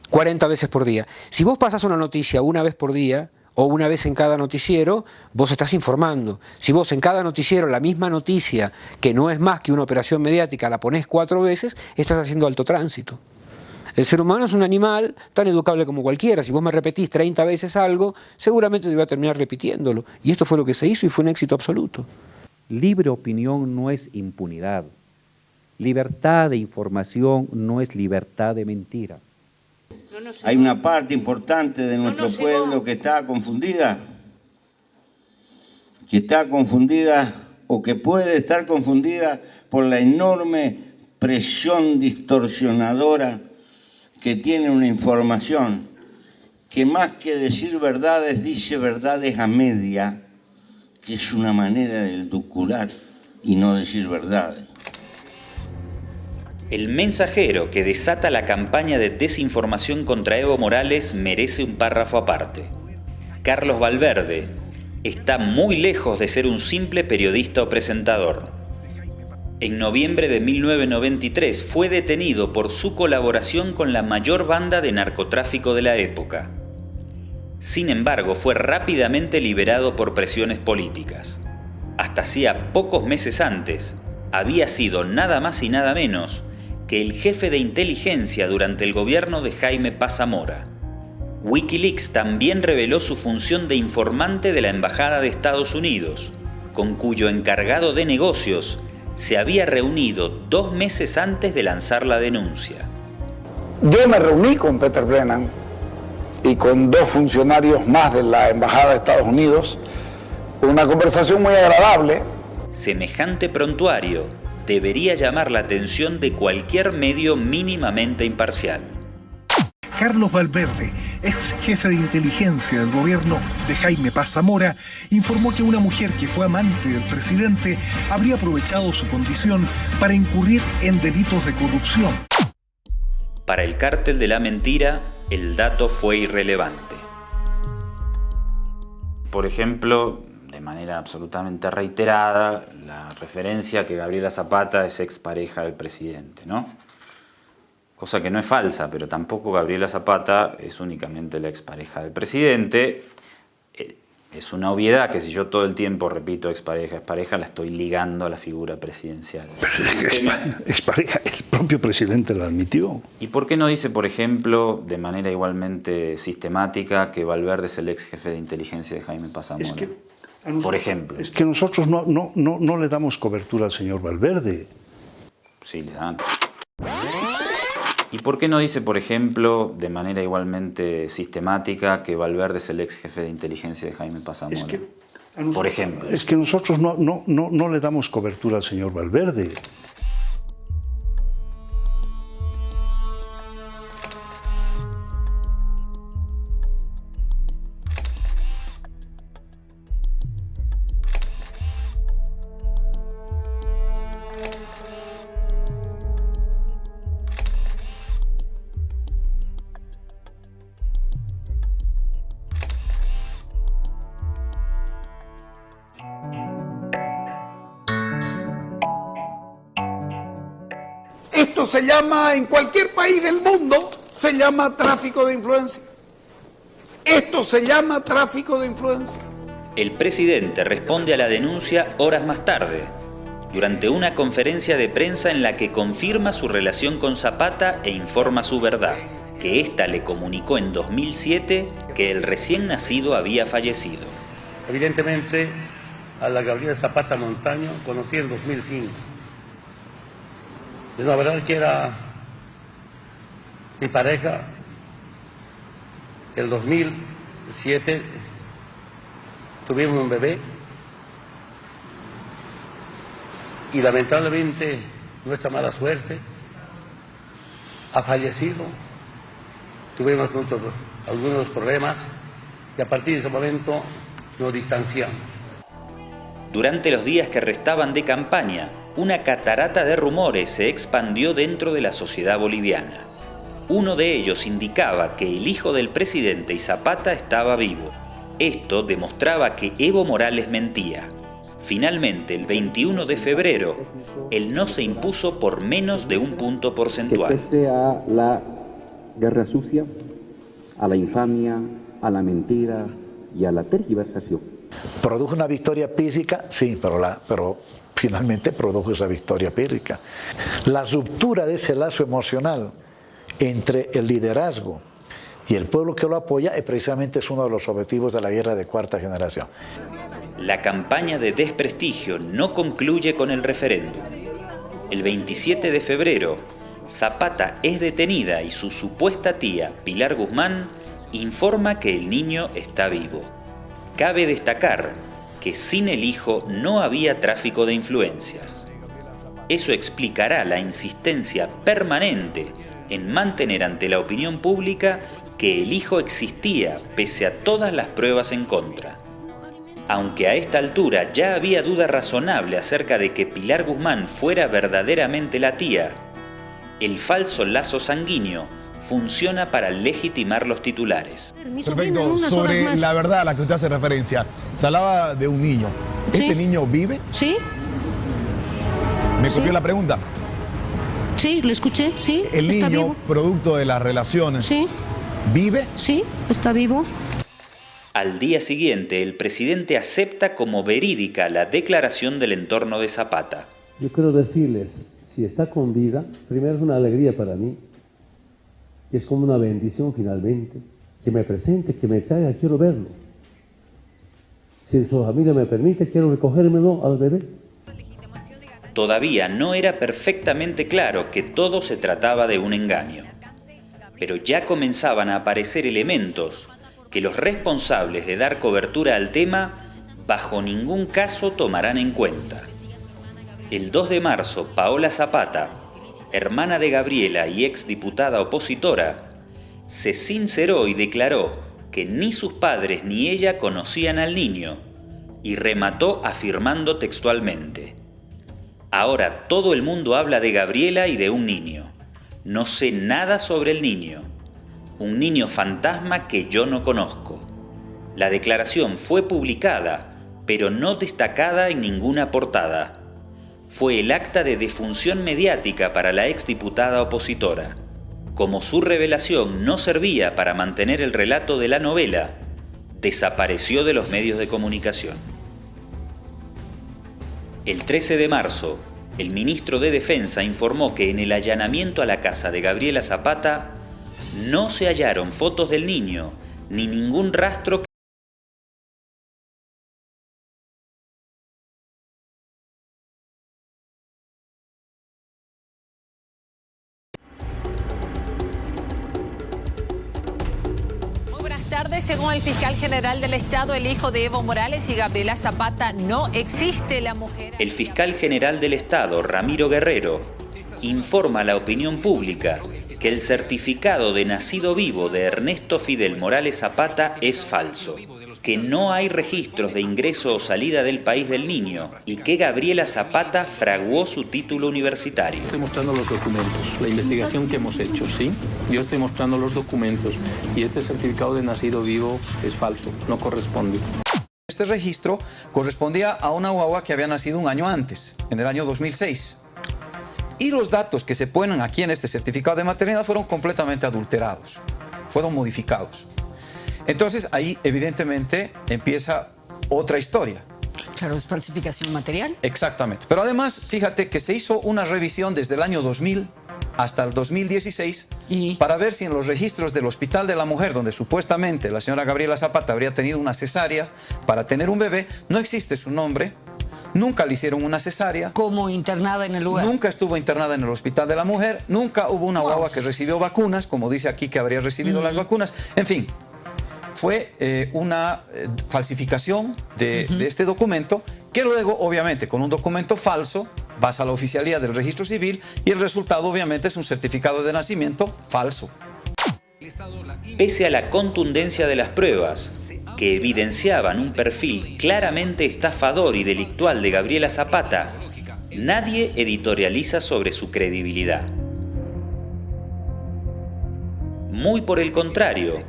40 veces por día. Si vos pasás una noticia una vez por día, o una vez en cada noticiero, vos estás informando. Si vos en cada noticiero la misma noticia, que no es más que una operación mediática, la ponés 4 veces, estás haciendo alto tránsito. El ser humano es un animal tan educable como cualquiera. Si vos me repetís 30 veces algo, seguramente te voy a terminar repitiéndolo. Y esto fue lo que se hizo y fue un éxito absoluto. Libre opinión no es impunidad. Libertad de información no es libertad de mentira. Hay una parte importante de nuestro pueblo que está confundida o que puede estar confundida por la enorme presión distorsionadora que tiene una información que más que decir verdades, dice verdades a media, que es una manera de edulcorar y no decir verdades. El mensajero que desata la campaña de desinformación contra Evo Morales merece un párrafo aparte. Carlos Valverde está muy lejos de ser un simple periodista o presentador. En noviembre de 1993 fue detenido por su colaboración con la mayor banda de narcotráfico de la época. Sin embargo, fue rápidamente liberado por presiones políticas. Hasta hacía pocos meses antes, había sido nada más y nada menos que el jefe de inteligencia durante el gobierno de Jaime Paz Zamora. Wikileaks también reveló su función de informante de la Embajada de Estados Unidos, con cuyo encargado de negocios se había reunido 2 meses antes de lanzar la denuncia. Yo me reuní con Peter Brennan y con 2 funcionarios más de la Embajada de Estados Unidos, una conversación muy agradable. Semejante prontuario debería llamar la atención de cualquier medio mínimamente imparcial. Carlos Valverde, ex jefe de inteligencia del gobierno de Jaime Paz Zamora, informó que una mujer que fue amante del presidente habría aprovechado su condición para incurrir en delitos de corrupción. Para el cártel de la mentira, el dato fue irrelevante. Por ejemplo, de manera absolutamente reiterada, la referencia a que Gabriela Zapata es expareja del presidente, ¿no? Cosa que no es falsa, pero tampoco Gabriela Zapata es únicamente la expareja del presidente. Es una obviedad que si yo todo el tiempo repito expareja, la estoy ligando a la figura presidencial. Expareja, el propio presidente lo admitió. ¿Y por qué no dice, por ejemplo, de manera igualmente sistemática, que Valverde es el ex jefe de inteligencia de Jaime Paz Zamora? Por ejemplo. Es que nosotros no le damos cobertura al señor Valverde. Sí, le dan. ¿Y por qué no dice, por ejemplo, de manera igualmente sistemática, que Valverde es el ex jefe de inteligencia de Jaime Paz Zamora? Por ejemplo. Es que nosotros no le damos cobertura al señor Valverde. Esto se llama, en cualquier país del mundo, se llama tráfico de influencia. Esto se llama tráfico de influencia. El presidente responde a la denuncia horas más tarde, durante una conferencia de prensa en la que confirma su relación con Zapata e informa su verdad, que ésta le comunicó en 2007 que el recién nacido había fallecido. Evidentemente, a la Gabriela Zapata Montaño conocí en 2005. Es la verdad que era mi pareja. En 2007 tuvimos un bebé y lamentablemente nuestra mala suerte ha fallecido. Tuvimos algunos problemas y a partir de ese momento nos distanciamos. Durante los días que restaban de campaña, una catarata de rumores se expandió dentro de la sociedad boliviana. Uno de ellos indicaba que el hijo del presidente y Zapata estaba vivo. Esto demostraba que Evo Morales mentía. Finalmente, el 21 de febrero, el no se impuso por menos de 1 punto porcentual. Que pese a la guerra sucia, a la infamia, a la mentira y a la tergiversación. ¿Produjo una victoria pírrica? Sí, pero finalmente produjo esa victoria pírrica. La ruptura de ese lazo emocional entre el liderazgo y el pueblo que lo apoya, precisamente es uno de los objetivos de la guerra de cuarta generación. La campaña de desprestigio no concluye con el referéndum. El 27 de febrero, Zapata es detenida y su supuesta tía, Pilar Guzmán, informa que el niño está vivo. Cabe destacar que sin el hijo no había tráfico de influencias. Eso explicará la insistencia permanente en mantener ante la opinión pública que el hijo existía pese a todas las pruebas en contra. Aunque a esta altura ya había duda razonable acerca de que Pilar Guzmán fuera verdaderamente la tía, el falso lazo sanguíneo funciona para legitimar los titulares. Perfecto, sobre la verdad a la que usted hace referencia, se hablaba de un niño. ¿Este niño vive? Sí. ¿Me copió la pregunta? Sí, lo escuché, sí. ¿El está niño, vivo. producto de las relaciones, vive? Sí, está vivo. Al día siguiente, el presidente acepta como verídica la declaración del entorno de Zapata. Yo quiero decirles, si está con vida, primero es una alegría para mí, y es como una bendición finalmente, que me presente, que me traiga, quiero verlo. Si su familia me permite, quiero recogérmelo al bebé. Todavía no era perfectamente claro que todo se trataba de un engaño, pero ya comenzaban a aparecer elementos que los responsables de dar cobertura al tema bajo ningún caso tomarán en cuenta. El 2 de marzo, Paola Zapata, hermana de Gabriela y exdiputada opositora, se sinceró y declaró que ni sus padres ni ella conocían al niño, y remató afirmando textualmente: ahora todo el mundo habla de Gabriela y de un niño. No sé nada sobre el niño. Un niño fantasma que yo no conozco. La declaración fue publicada, pero no destacada en ninguna portada. Fue el acta de defunción mediática para la exdiputada opositora. Como su revelación no servía para mantener el relato de la novela, desapareció de los medios de comunicación. El 13 de marzo, el ministro de Defensa informó que en el allanamiento a la casa de Gabriela Zapata no se hallaron fotos del niño ni ningún rastro que... Según el fiscal general del Estado, el hijo de Evo Morales y Gabriela Zapata no existe. La mujer... El fiscal general del Estado, Ramiro Guerrero, informa a la opinión pública que el certificado de nacido vivo de Ernesto Fidel Morales Zapata es falso, que no hay registros de ingreso o salida del país del niño y que Gabriela Zapata fraguó su título universitario. Estoy mostrando los documentos, la investigación que hemos hecho, ¿sí? Yo estoy mostrando los documentos y este certificado de nacido vivo es falso, no corresponde. Este registro correspondía a una guagua que había nacido un año antes, en el año 2006. Y los datos que se ponen aquí en este certificado de maternidad fueron completamente adulterados, fueron modificados. Entonces ahí evidentemente empieza otra historia. Claro, es falsificación material. Exactamente. Pero además, fíjate que se hizo una revisión desde el año 2000 hasta el 2016 para ver si en los registros del Hospital de la Mujer, donde supuestamente la señora Gabriela Zapata habría tenido una cesárea para tener un bebé, no existe su nombre. Nunca le hicieron una cesárea. Como internada en el lugar. Nunca estuvo internada en el Hospital de la Mujer. Nunca hubo una guagua que recibió vacunas, como dice aquí que habría recibido las vacunas. En fin, fue una falsificación de este documento, que luego, obviamente, con un documento falso, vas a la oficialía del registro civil y el resultado, obviamente, es un certificado de nacimiento falso. Pese a la contundencia de las pruebas, que evidenciaban un perfil claramente estafador y delictual de Gabriela Zapata, nadie editorializa sobre su credibilidad. Muy por el contrario,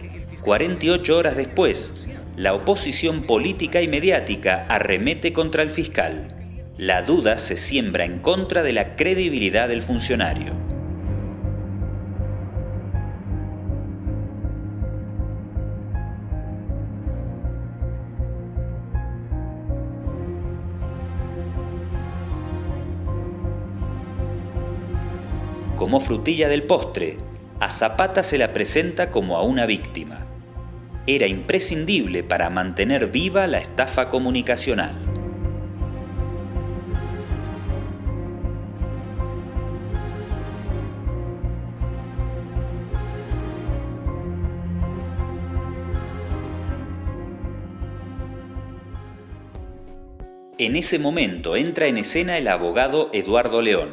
48 horas después, la oposición política y mediática arremete contra el fiscal. La duda se siembra en contra de la credibilidad del funcionario. Como frutilla del postre, A Zapata se la presenta como a una víctima. Era imprescindible para mantener viva la estafa comunicacional. En ese momento entra en escena el abogado Eduardo León,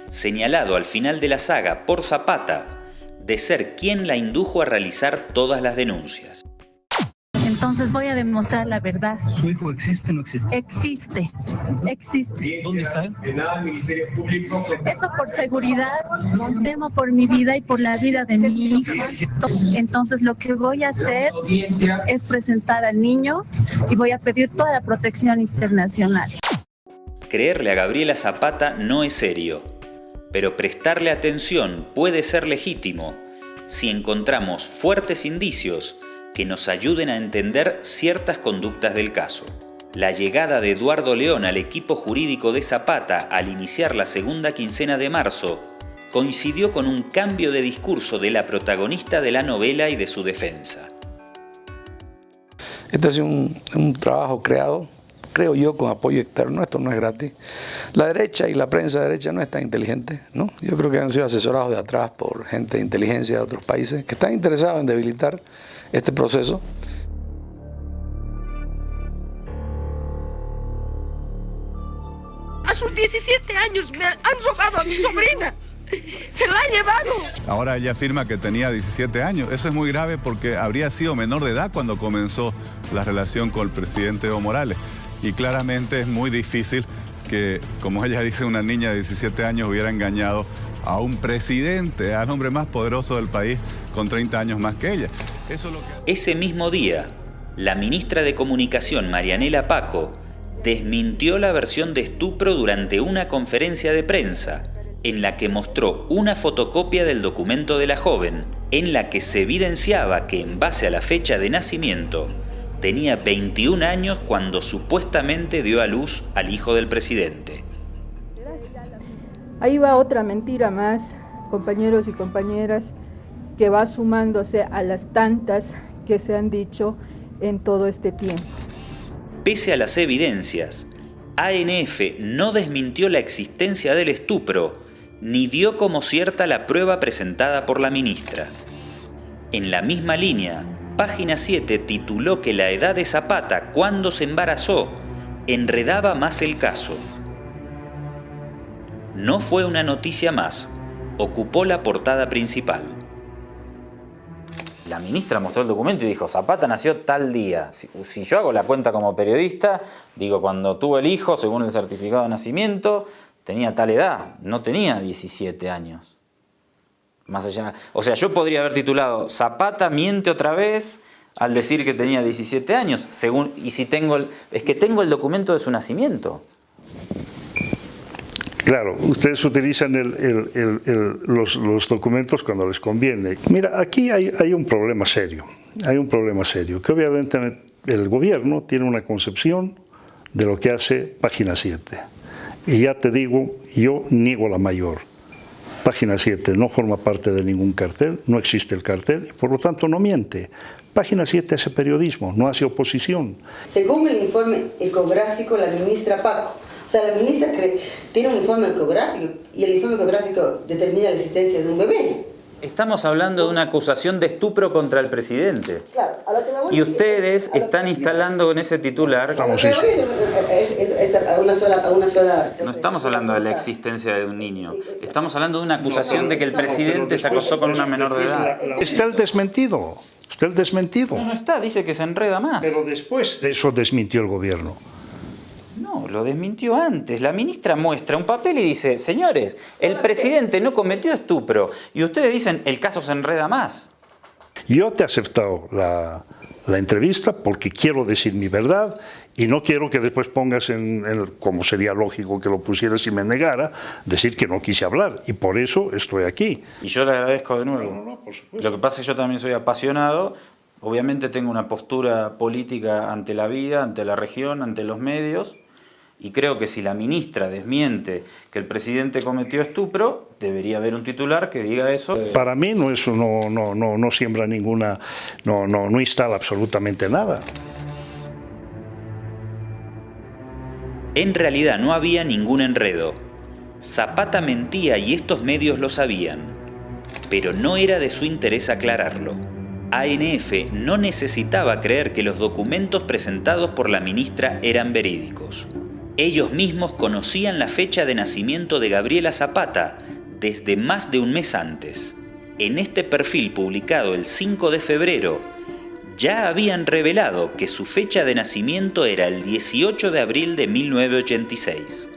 señalado al final de la saga por Zapata de ser quien la indujo a realizar todas las denuncias. Entonces voy a demostrar la verdad. ¿Su hijo existe o no existe? Existe, existe. ¿Dónde está él? En el Ministerio Público. Eso por seguridad, temo por mi vida y por la vida de mi hija. Entonces lo que voy a hacer es presentar al niño y voy a pedir toda la protección internacional. Creerle a Gabriela Zapata no es serio, pero prestarle atención puede ser legítimo si encontramos fuertes indicios que nos ayuden a entender ciertas conductas del caso. La llegada de Eduardo León al equipo jurídico de Zapata al iniciar la segunda quincena de marzo coincidió con un cambio de discurso de la protagonista de la novela y de su defensa. Este ha sido un trabajo creado, creo yo, con apoyo externo. Esto no es gratis. La derecha y la prensa derecha no es tan inteligente, ¿no? Yo creo que han sido asesorados de atrás por gente de inteligencia de otros países que están interesados en debilitar este proceso. A sus 17 años me han robado a mi sobrina. Se la han llevado. Ahora ella afirma que tenía 17 años. Eso es muy grave porque habría sido menor de edad cuando comenzó la relación con el presidente Evo Morales. Y claramente es muy difícil que, como ella dice, una niña de 17 años hubiera engañado a un presidente, al hombre más poderoso del país, con 30 años más que ella. Eso es lo que... Ese mismo día, la ministra de Comunicación, Marianela Paco, desmintió la versión de estupro durante una conferencia de prensa, en la que mostró una fotocopia del documento de la joven, en la que se evidenciaba que, en base a la fecha de nacimiento, tenía 21 años cuando supuestamente dio a luz al hijo del presidente. Ahí va otra mentira más, compañeros y compañeras, que va sumándose a las tantas que se han dicho en todo este tiempo. Pese a las evidencias, ANF no desmintió la existencia del estupro, ni dio como cierta la prueba presentada por la ministra. En la misma línea, Página 7 tituló que la edad de Zapata cuando se embarazó enredaba más el caso. No fue una noticia más, ocupó la portada principal. La ministra mostró el documento y dijo, Zapata nació tal día. Si yo hago la cuenta como periodista, digo, cuando tuvo el hijo, según el certificado de nacimiento, tenía tal edad, no tenía 17 años. Más allá, o sea, yo podría haber titulado, Zapata miente otra vez al decir que tenía 17 años, según, y si tengo es que tengo el documento de su nacimiento. Claro, ustedes utilizan los documentos cuando les conviene. Mira, aquí hay un problema serio, que obviamente el gobierno tiene una concepción de lo que hace Página 7. Y ya te digo, yo niego la mayor. Página 7 no forma parte de ningún cartel, no existe el cartel, y por lo tanto no miente. Página 7 hace periodismo, no hace oposición. Según el informe ecográfico, la ministra Paco, o sea, la ministra tiene un informe ecográfico y el informe ecográfico determina la existencia de un bebé. Estamos hablando de una acusación de estupro contra el presidente. Claro, a lo que y ustedes están instalando en ese titular... No estamos hablando de la existencia de un niño. Estamos hablando de una acusación de que el presidente se acostó con una menor de edad. Está el desmentido. Está el desmentido. No está, dice que se enreda más. Pero después de eso desmintió el gobierno. No, lo desmintió antes. La ministra muestra un papel y dice, señores, el presidente no cometió estupro. Y ustedes dicen, el caso se enreda más. Yo te he aceptado la entrevista porque quiero decir mi verdad y no quiero que después pongas, como sería lógico que lo pusieras si me negara, decir que no quise hablar. Y por eso estoy aquí. Y yo le agradezco de nuevo. Lo que pasa es que yo también soy apasionado. Obviamente tengo una postura política ante la vida, ante la región, ante los medios. Y creo que si la ministra desmiente que el presidente cometió estupro, debería haber un titular que diga eso. Para mí no siembra ninguna, no instala absolutamente nada. En realidad no había ningún enredo. Zapata mentía y estos medios lo sabían, pero no era de su interés aclararlo. ANF no necesitaba creer que los documentos presentados por la ministra eran verídicos. Ellos mismos conocían la fecha de nacimiento de Gabriela Zapata desde más de un mes antes. En este perfil publicado el 5 de febrero, ya habían revelado que su fecha de nacimiento era el 18 de abril de 1986,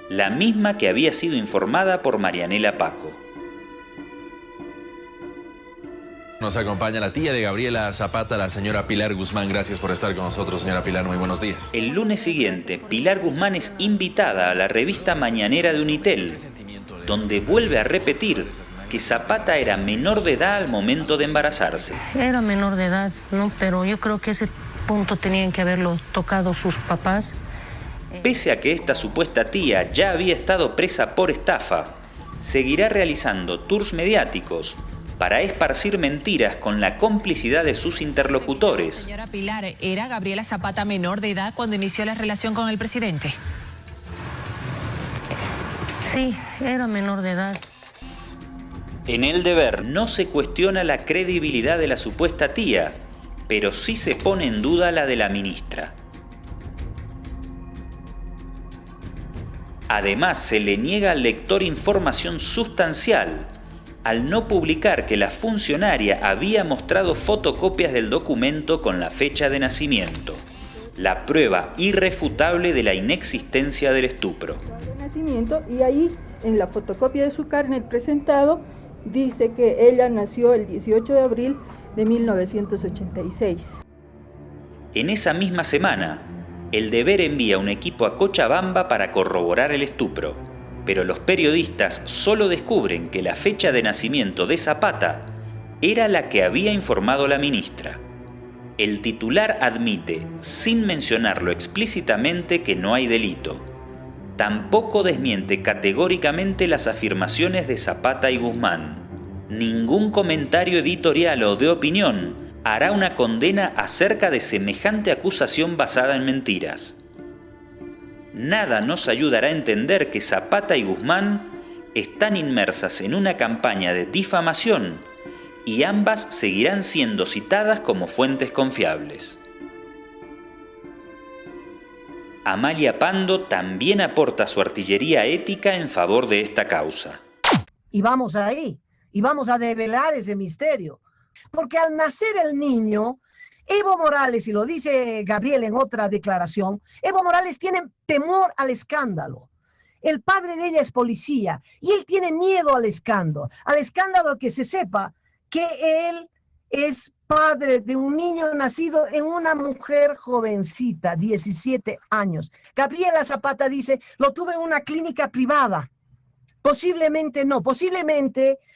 la misma que había sido informada por Marianela Paco. Nos acompaña la tía de Gabriela Zapata, la señora Pilar Guzmán. Gracias por estar con nosotros, señora Pilar. Muy buenos días. El lunes siguiente, Pilar Guzmán es invitada a la revista mañanera de Unitel, donde vuelve a repetir que Zapata era menor de edad al momento de embarazarse. Era menor de edad, ¿no? Pero yo creo que ese punto tenían que haberlo tocado sus papás. Pese a que esta supuesta tía ya había estado presa por estafa, seguirá realizando tours mediáticos para esparcir mentiras con la complicidad de sus interlocutores. Señora Pilar, ¿era Gabriela Zapata menor de edad cuando inició la relación con el presidente? Sí, era menor de edad. En El Deber no se cuestiona la credibilidad de la supuesta tía, pero sí se pone en duda la de la ministra. Además, se le niega al lector información sustancial al no publicar que la funcionaria había mostrado fotocopias del documento con la fecha de nacimiento, la prueba irrefutable de la inexistencia del estupro. Y ahí, en la fotocopia de su carnet presentado, dice que ella nació el 18 de abril de 1986. En esa misma semana, El Deber envía un equipo a Cochabamba para corroborar el estupro, pero los periodistas solo descubren que la fecha de nacimiento de Zapata era la que había informado la ministra. El titular admite, sin mencionarlo explícitamente, que no hay delito. Tampoco desmiente categóricamente las afirmaciones de Zapata y Guzmán. Ningún comentario editorial o de opinión hará una condena acerca de semejante acusación basada en mentiras. Nada nos ayudará a entender que Zapata y Guzmán están inmersas en una campaña de difamación y ambas seguirán siendo citadas como fuentes confiables. Amalia Pando también aporta su artillería ética en favor de esta causa. Y vamos ahí, y vamos a develar ese misterio. Porque al nacer el niño, Evo Morales, y lo dice Gabriel en otra declaración, Evo Morales tiene temor al escándalo. El padre de ella es policía y él tiene miedo al escándalo que se sepa que él es padre de un niño nacido en una mujer jovencita, 17 años. Gabriela Zapata dice, lo tuve en una clínica privada. Posiblemente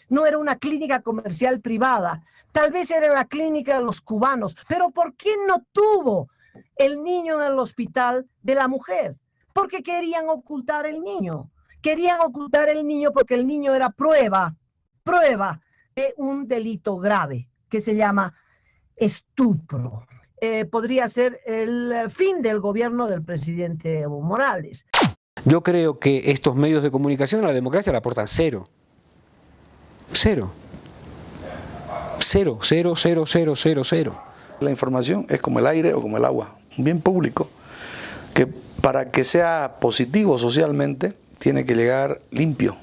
no era una clínica comercial privada. Tal vez era la clínica de los cubanos. Pero ¿por qué no tuvo el niño en el hospital de la mujer? Porque querían ocultar el niño. Querían ocultar el niño porque el niño era prueba de un delito grave que se llama estupro. Podría ser el fin del gobierno del presidente Evo Morales. Yo creo que estos medios de comunicación a la democracia le aportan cero. Cero. Cero, cero, cero, cero, cero, cero. La información es como el aire o como el agua, un bien público, que para que sea positivo socialmente tiene que llegar limpio.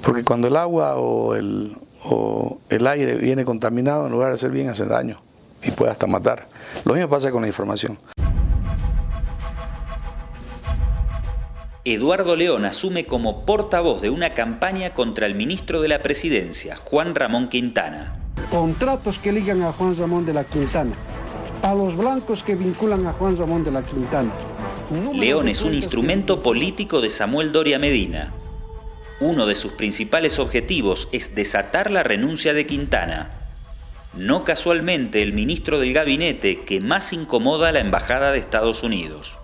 Porque cuando el agua o el aire viene contaminado, en lugar de hacer bien, hace daño y puede hasta matar. Lo mismo pasa con la información. Eduardo León asume como portavoz de una campaña contra el ministro de la Presidencia, Juan Ramón Quintana. Contratos que ligan a Juan Ramón de la Quintana, a los blancos que vinculan a Juan Ramón de la Quintana. León es un instrumento político de Samuel Doria Medina. Uno de sus principales objetivos es desatar la renuncia de Quintana. No casualmente el ministro del gabinete que más incomoda a la Embajada de Estados Unidos.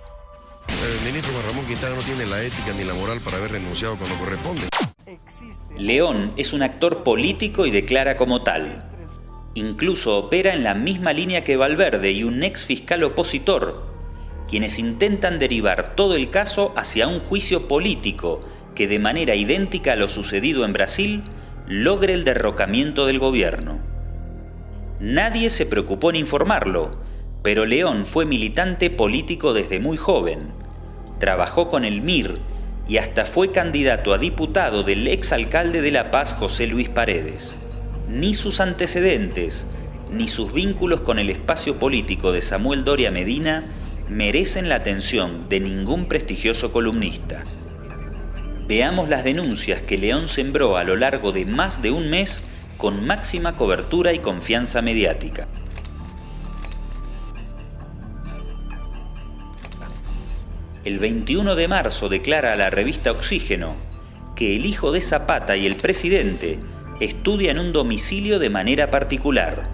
El ministro Juan Ramón Quintana no tiene la ética ni la moral para haber renunciado cuando corresponde. León es un actor político y declara como tal. Incluso opera en la misma línea que Valverde y un ex fiscal opositor, quienes intentan derivar todo el caso hacia un juicio político que, de manera idéntica a lo sucedido en Brasil, logre el derrocamiento del gobierno. Nadie se preocupó en informarlo, pero León fue militante político desde muy joven. Trabajó con el MIR y hasta fue candidato a diputado del exalcalde de La Paz, José Luis Paredes. Ni sus antecedentes, ni sus vínculos con el espacio político de Samuel Doria Medina merecen la atención de ningún prestigioso columnista. Veamos las denuncias que León sembró a lo largo de más de un mes con máxima cobertura y confianza mediática. El 21 de marzo declara a la revista Oxígeno que el hijo de Zapata y el presidente estudia en un domicilio de manera particular,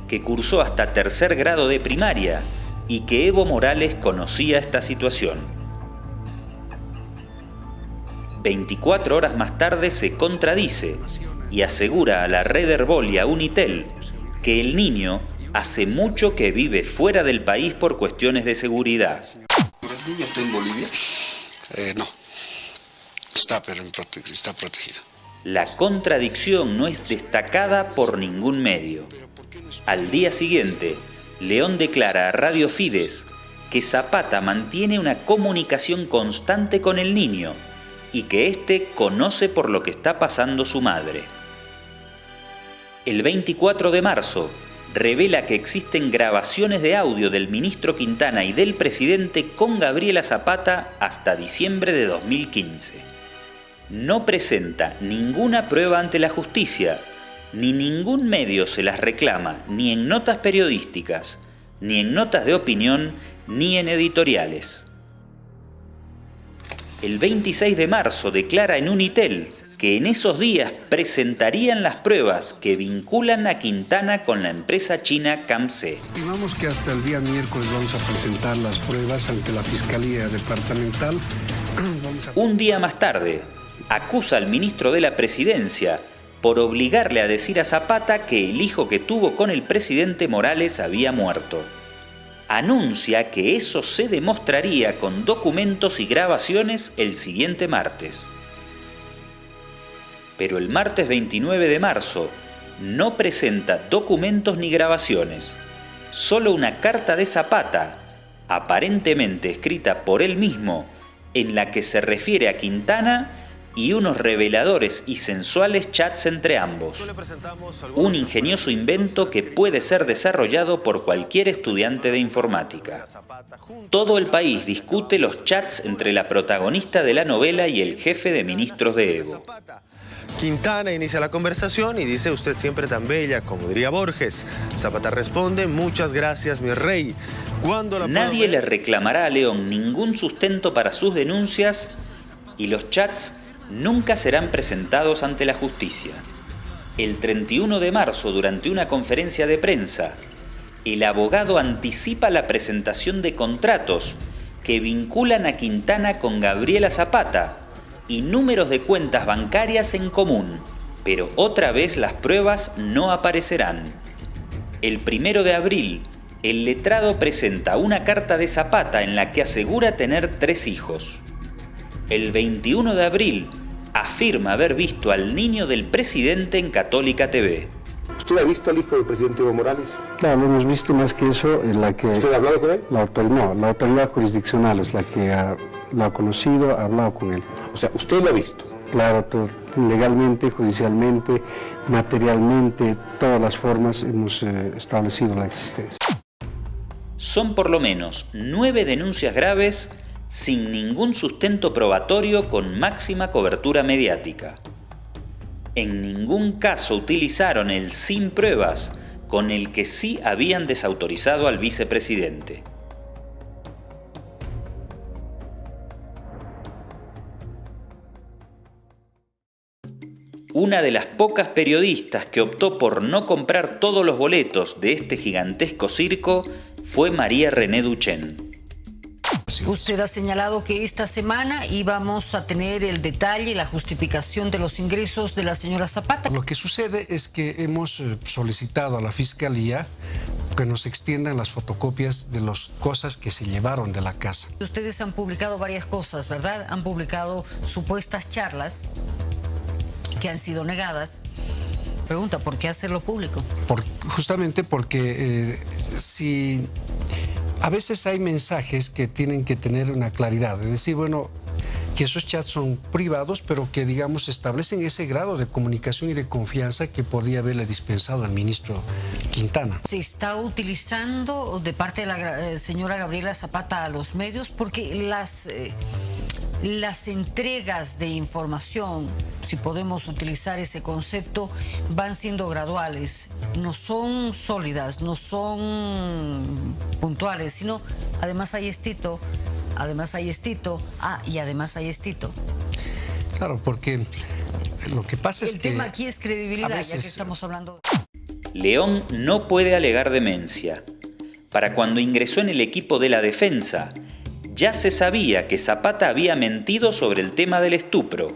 que cursó hasta tercer grado de primaria y que Evo Morales conocía esta situación. 24 horas más tarde se contradice y asegura a la red Herbol y a Unitel que el niño hace mucho que vive fuera del país por cuestiones de seguridad. ¿El niño está en Bolivia? No. Está protegido. La contradicción no es destacada por ningún medio. Al día siguiente, León declara a Radio Fides que Zapata mantiene una comunicación constante con el niño y que éste conoce por lo que está pasando su madre. El 24 de marzo, revela que existen grabaciones de audio del ministro Quintana y del presidente con Gabriela Zapata hasta diciembre de 2015. No presenta ninguna prueba ante la justicia, ni ningún medio se las reclama, ni en notas periodísticas, ni en notas de opinión, ni en editoriales. El 26 de marzo declara en Unitel que en esos días presentarían las pruebas que vinculan a Quintana con la empresa china CAMC. Estimamos que hasta el día miércoles vamos a presentar las pruebas ante la Fiscalía Departamental. Un día más tarde, acusa al ministro de la Presidencia por obligarle a decir a Zapata que el hijo que tuvo con el presidente Morales había muerto. Anuncia que eso se demostraría con documentos y grabaciones el siguiente martes. Pero el martes 29 de marzo no presenta documentos ni grabaciones, solo una carta de Zapata, aparentemente escrita por él mismo, en la que se refiere a Quintana y unos reveladores y sensuales chats entre ambos. Un ingenioso invento que puede ser desarrollado por cualquier estudiante de informática. Todo el país discute los chats entre la protagonista de la novela y el jefe de ministros de Evo. Quintana inicia la conversación y dice: usted siempre tan bella, como diría Borges. Zapata responde: muchas gracias, mi rey. Nadie le reclamará a León ningún sustento para sus denuncias y los chats nunca serán presentados ante la justicia. El 31 de marzo, durante una conferencia de prensa, el abogado anticipa la presentación de contratos que vinculan a Quintana con Gabriela Zapata y números de cuentas bancarias en común, pero otra vez las pruebas no aparecerán. El 1 de abril, el letrado presenta una carta de Zapata en la que asegura tener 3 hijos. El 21 de abril, afirma haber visto al niño del presidente en Católica TV. ¿Usted ha visto al hijo del presidente Evo Morales? Claro, lo hemos visto más que eso, en la que... ¿Usted ha hablado con él? La autoridad jurisdiccional es la que lo ha conocido, ha hablado con él. O sea, ¿usted lo ha visto? Claro, legalmente, judicialmente, materialmente, todas las formas hemos establecido la existencia. Son por lo menos 9 denuncias graves sin ningún sustento probatorio con máxima cobertura mediática. En ningún caso utilizaron el sin pruebas con el que sí habían desautorizado al vicepresidente. Una de las pocas periodistas que optó por no comprar todos los boletos de este gigantesco circo fue María René Duchén. Usted ha señalado que esta semana íbamos a tener el detalle y la justificación de los ingresos de la señora Zapata. Lo que sucede es que hemos solicitado a la Fiscalía que nos extiendan las fotocopias de las cosas que se llevaron de la casa. Ustedes han publicado varias cosas, ¿verdad? Han publicado supuestas charlas que han sido negadas. Pregunta, ¿por qué hacerlo público? Justamente porque si a veces hay mensajes que tienen que tener una claridad, es decir, bueno, que esos chats son privados, pero que, digamos, establecen ese grado de comunicación y de confianza que podría haberle dispensado al ministro Quintana. Se está utilizando de parte de la señora Gabriela Zapata a los medios porque las entregas de información, si podemos utilizar ese concepto, van siendo graduales, no son sólidas, no son puntuales, sino además hay estito, y además hay estito. Claro, porque lo que pasa es que... El tema aquí es credibilidad, ya que estamos hablando... León no puede alegar demencia. Para cuando ingresó en el equipo de la defensa, ya se sabía que Zapata había mentido sobre el tema del estupro.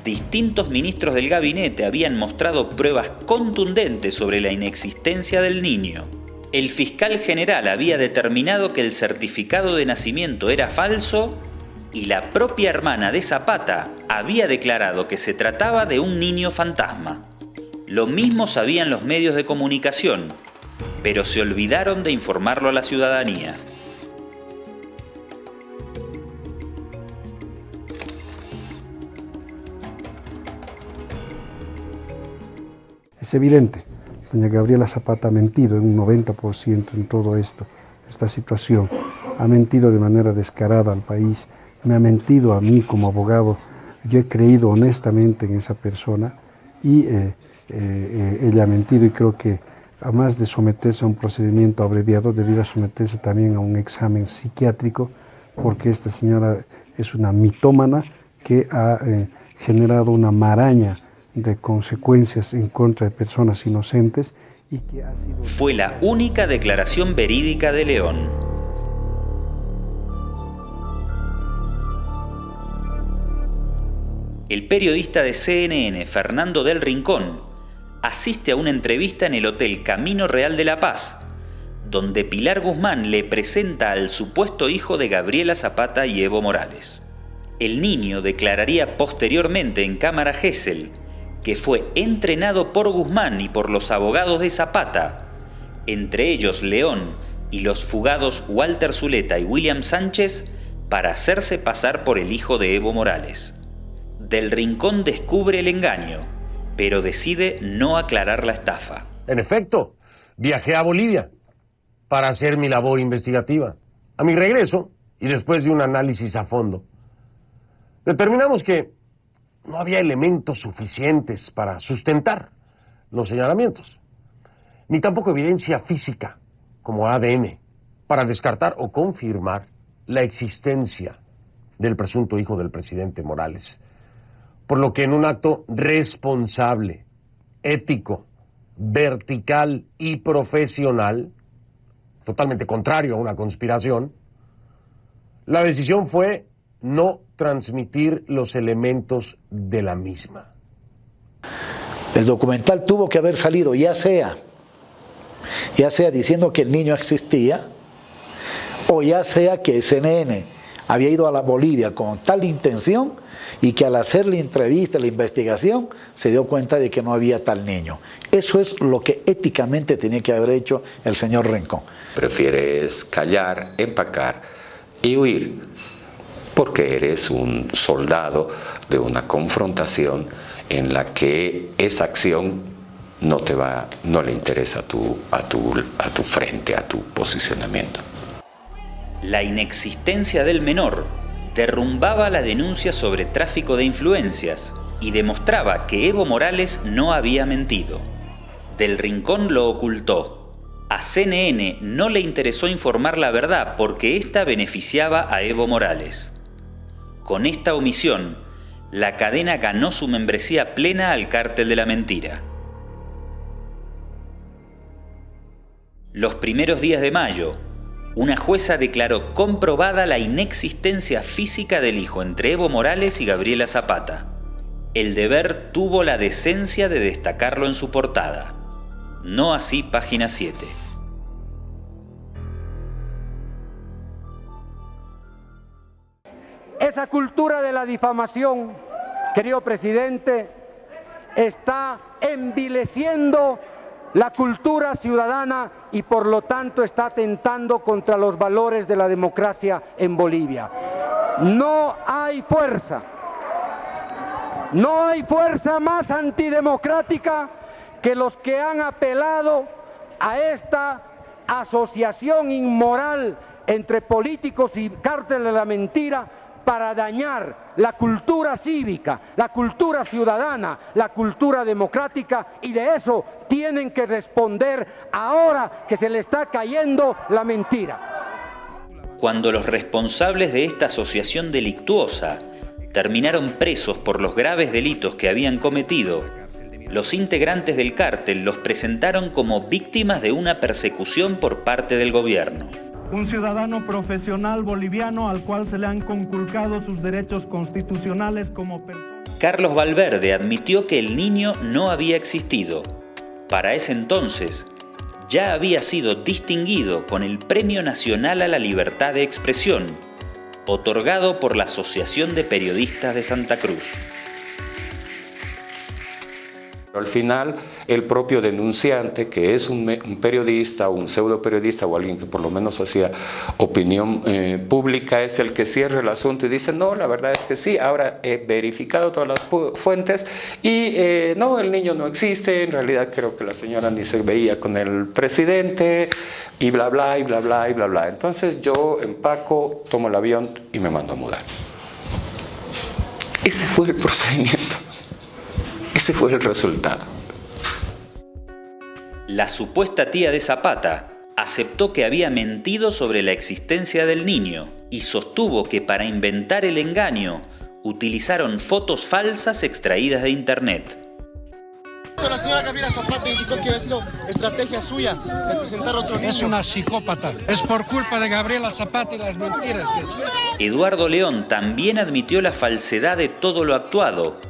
Distintos ministros del gabinete habían mostrado pruebas contundentes sobre la inexistencia del niño. El fiscal general había determinado que el certificado de nacimiento era falso y la propia hermana de Zapata había declarado que se trataba de un niño fantasma. Lo mismo sabían los medios de comunicación, pero se olvidaron de informarlo a la ciudadanía. Es evidente, doña Gabriela Zapata ha mentido en un 90% en todo esto, esta situación. Ha mentido de manera descarada al país, me ha mentido a mí como abogado. Yo he creído honestamente en esa persona y ella ha mentido, y creo que además de someterse a un procedimiento abreviado, debiera someterse también a un examen psiquiátrico, porque esta señora es una mitómana que ha generado una maraña de consecuencias en contra de personas inocentes y que ha sido... Fue la única declaración verídica de León. El periodista de CNN, Fernando del Rincón, asiste a una entrevista en el Hotel Camino Real de La Paz, donde Pilar Guzmán le presenta al supuesto hijo de Gabriela Zapata y Evo Morales. El niño declararía posteriormente en cámara Gesell que fue entrenado por Guzmán y por los abogados de Zapata, entre ellos León y los fugados Walter Zuleta y William Sánchez, para hacerse pasar por el hijo de Evo Morales. Del Rincón descubre el engaño, pero decide no aclarar la estafa. En efecto, viajé a Bolivia para hacer mi labor investigativa. A mi regreso, y después de un análisis a fondo, determinamos que no había elementos suficientes para sustentar los señalamientos, ni tampoco evidencia física, como ADN, para descartar o confirmar la existencia del presunto hijo del presidente Morales. Por lo que en un acto responsable, ético, vertical y profesional, totalmente contrario a una conspiración, la decisión fue no transmitir los elementos de la misma. El documental tuvo que haber salido ya sea diciendo que el niño existía, o ya sea que CNN había ido a la Bolivia con tal intención y que al hacer la entrevista, la investigación, se dio cuenta de que no había tal niño. Eso es lo que éticamente tenía que haber hecho el señor Rincón. Prefieres callar, empacar y huir, porque eres un soldado de una confrontación en la que esa acción no le interesa a tu frente, a tu posicionamiento. La inexistencia del menor derrumbaba la denuncia sobre tráfico de influencias y demostraba que Evo Morales no había mentido. Del Rincón lo ocultó. A CNN no le interesó informar la verdad porque ésta beneficiaba a Evo Morales. Con esta omisión, la cadena ganó su membresía plena al cártel de la mentira. Los primeros días de mayo, una jueza declaró comprobada la inexistencia física del hijo entre Evo Morales y Gabriela Zapata. El Deber tuvo la decencia de destacarlo en su portada. No así Página 7. Esa cultura de la difamación, querido presidente, está envileciendo la cultura ciudadana y por lo tanto está atentando contra los valores de la democracia en Bolivia. No hay fuerza más antidemocrática que los que han apelado a esta asociación inmoral entre políticos y cártel de la mentira para dañar la cultura cívica, la cultura ciudadana, la cultura democrática, y de eso tienen que responder ahora que se le está cayendo la mentira. Cuando los responsables de esta asociación delictuosa terminaron presos por los graves delitos que habían cometido, los integrantes del cártel los presentaron como víctimas de una persecución por parte del gobierno. Un ciudadano profesional boliviano al cual se le han conculcado sus derechos constitucionales como persona. Carlos Valverde admitió que el niño no había existido. Para ese entonces, ya había sido distinguido con el Premio Nacional a la Libertad de Expresión, otorgado por la Asociación de Periodistas de Santa Cruz. Al final, el propio denunciante, que es un periodista, un pseudo periodista o alguien que por lo menos hacía opinión pública, es el que cierra el asunto y dice, no, la verdad es que sí, ahora he verificado todas las fuentes y no, el niño no existe, en realidad creo que la señora ni se veía con el presidente y bla, bla, y bla, bla, y bla, bla. Entonces yo empaco, tomo el avión y me mando a mudar. Ese fue el procedimiento. Ese fue el resultado. La supuesta tía de Zapata aceptó que había mentido sobre la existencia del niño y sostuvo que para inventar el engaño utilizaron fotos falsas extraídas de internet. La señora Gabriela Zapata indicó que ha sido estrategia suya de presentar otro niño. Es una psicópata. Es por culpa de Gabriela Zapata y las mentiras. Eduardo León también admitió la falsedad de todo lo actuado.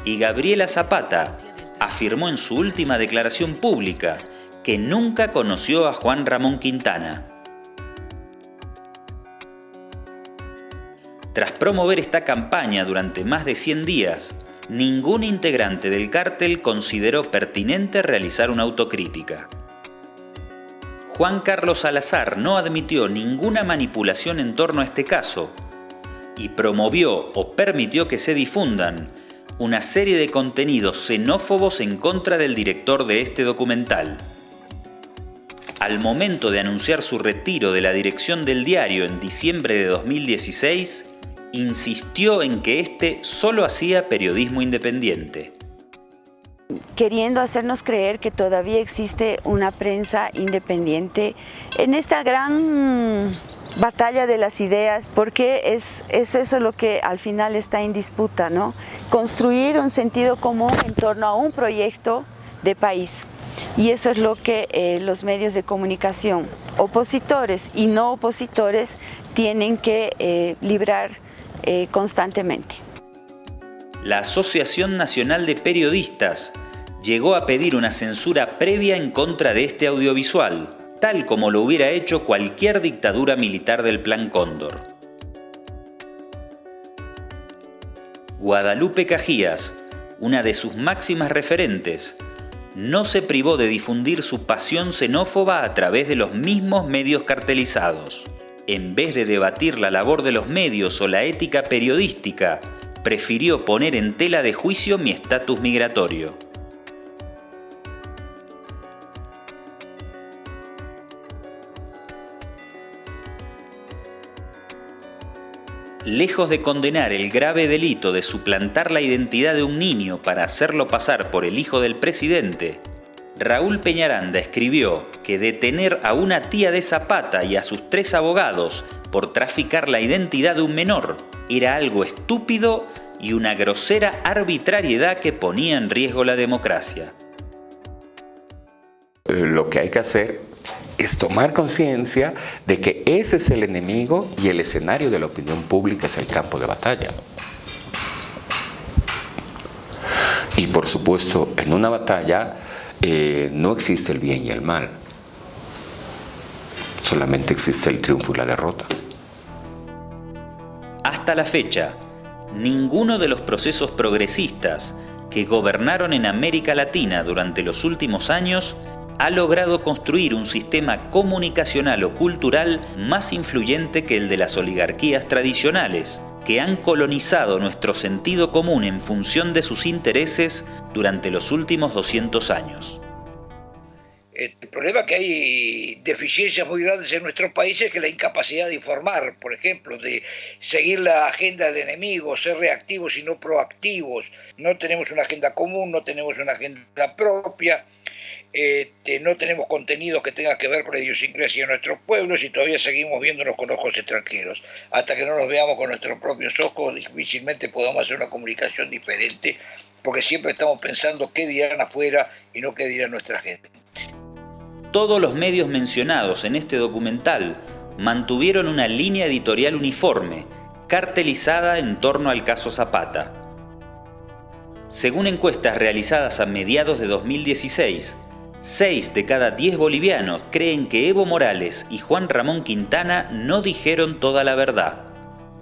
Y Gabriela Zapata afirmó en su última declaración pública que nunca conoció a Juan Ramón Quintana. Tras promover esta campaña durante más de 100 días, ningún integrante del cártel consideró pertinente realizar una autocrítica. Juan Carlos Salazar no admitió ninguna manipulación en torno a este caso y promovió o permitió que se difundan una serie de contenidos xenófobos en contra del director de este documental. Al momento de anunciar su retiro de la dirección del diario en diciembre de 2016, insistió en que este solo hacía periodismo independiente. Queriendo hacernos creer que todavía existe una prensa independiente en esta gran batalla de las ideas, porque es eso lo que al final está en disputa, ¿no? Construir un sentido común en torno a un proyecto de país. Y eso es lo que los medios de comunicación, opositores y no opositores, tienen que librar constantemente. La Asociación Nacional de Periodistas llegó a pedir una censura previa en contra de este audiovisual, tal como lo hubiera hecho cualquier dictadura militar del Plan Cóndor. Guadalupe Cajías, una de sus máximas referentes, no se privó de difundir su pasión xenófoba a través de los mismos medios cartelizados. En vez de debatir la labor de los medios o la ética periodística, prefirió poner en tela de juicio mi estatus migratorio. Lejos de condenar el grave delito de suplantar la identidad de un niño para hacerlo pasar por el hijo del presidente, Raúl Peñaranda escribió que detener a una tía de Zapata y a sus 3 abogados por traficar la identidad de un menor era algo estúpido y una grosera arbitrariedad que ponía en riesgo la democracia. Lo que hay que hacer es tomar conciencia de que ese es el enemigo y el escenario de la opinión pública es el campo de batalla. Y por supuesto, en una batalla no existe el bien y el mal, solamente existe el triunfo y la derrota. Hasta la fecha, ninguno de los procesos progresistas que gobernaron en América Latina durante los últimos años ha logrado construir un sistema comunicacional o cultural más influyente que el de las oligarquías tradicionales, que han colonizado nuestro sentido común en función de sus intereses durante los últimos 200 años. El problema es que hay deficiencias muy grandes en nuestros países, que la incapacidad de informar, por ejemplo, de seguir la agenda del enemigo, ser reactivos y no proactivos. No tenemos una agenda común, no tenemos una agenda propia, no tenemos contenidos que tengan que ver con la idiosincrasia de nuestros pueblos y todavía seguimos viéndonos con ojos extranjeros. Hasta que no nos veamos con nuestros propios ojos, difícilmente podamos hacer una comunicación diferente, porque siempre estamos pensando qué dirán afuera y no qué dirá nuestra gente. Todos los medios mencionados en este documental mantuvieron una línea editorial uniforme, cartelizada en torno al caso Zapata. Según encuestas realizadas a mediados de 2016, 6 de cada 10 bolivianos creen que Evo Morales y Juan Ramón Quintana no dijeron toda la verdad.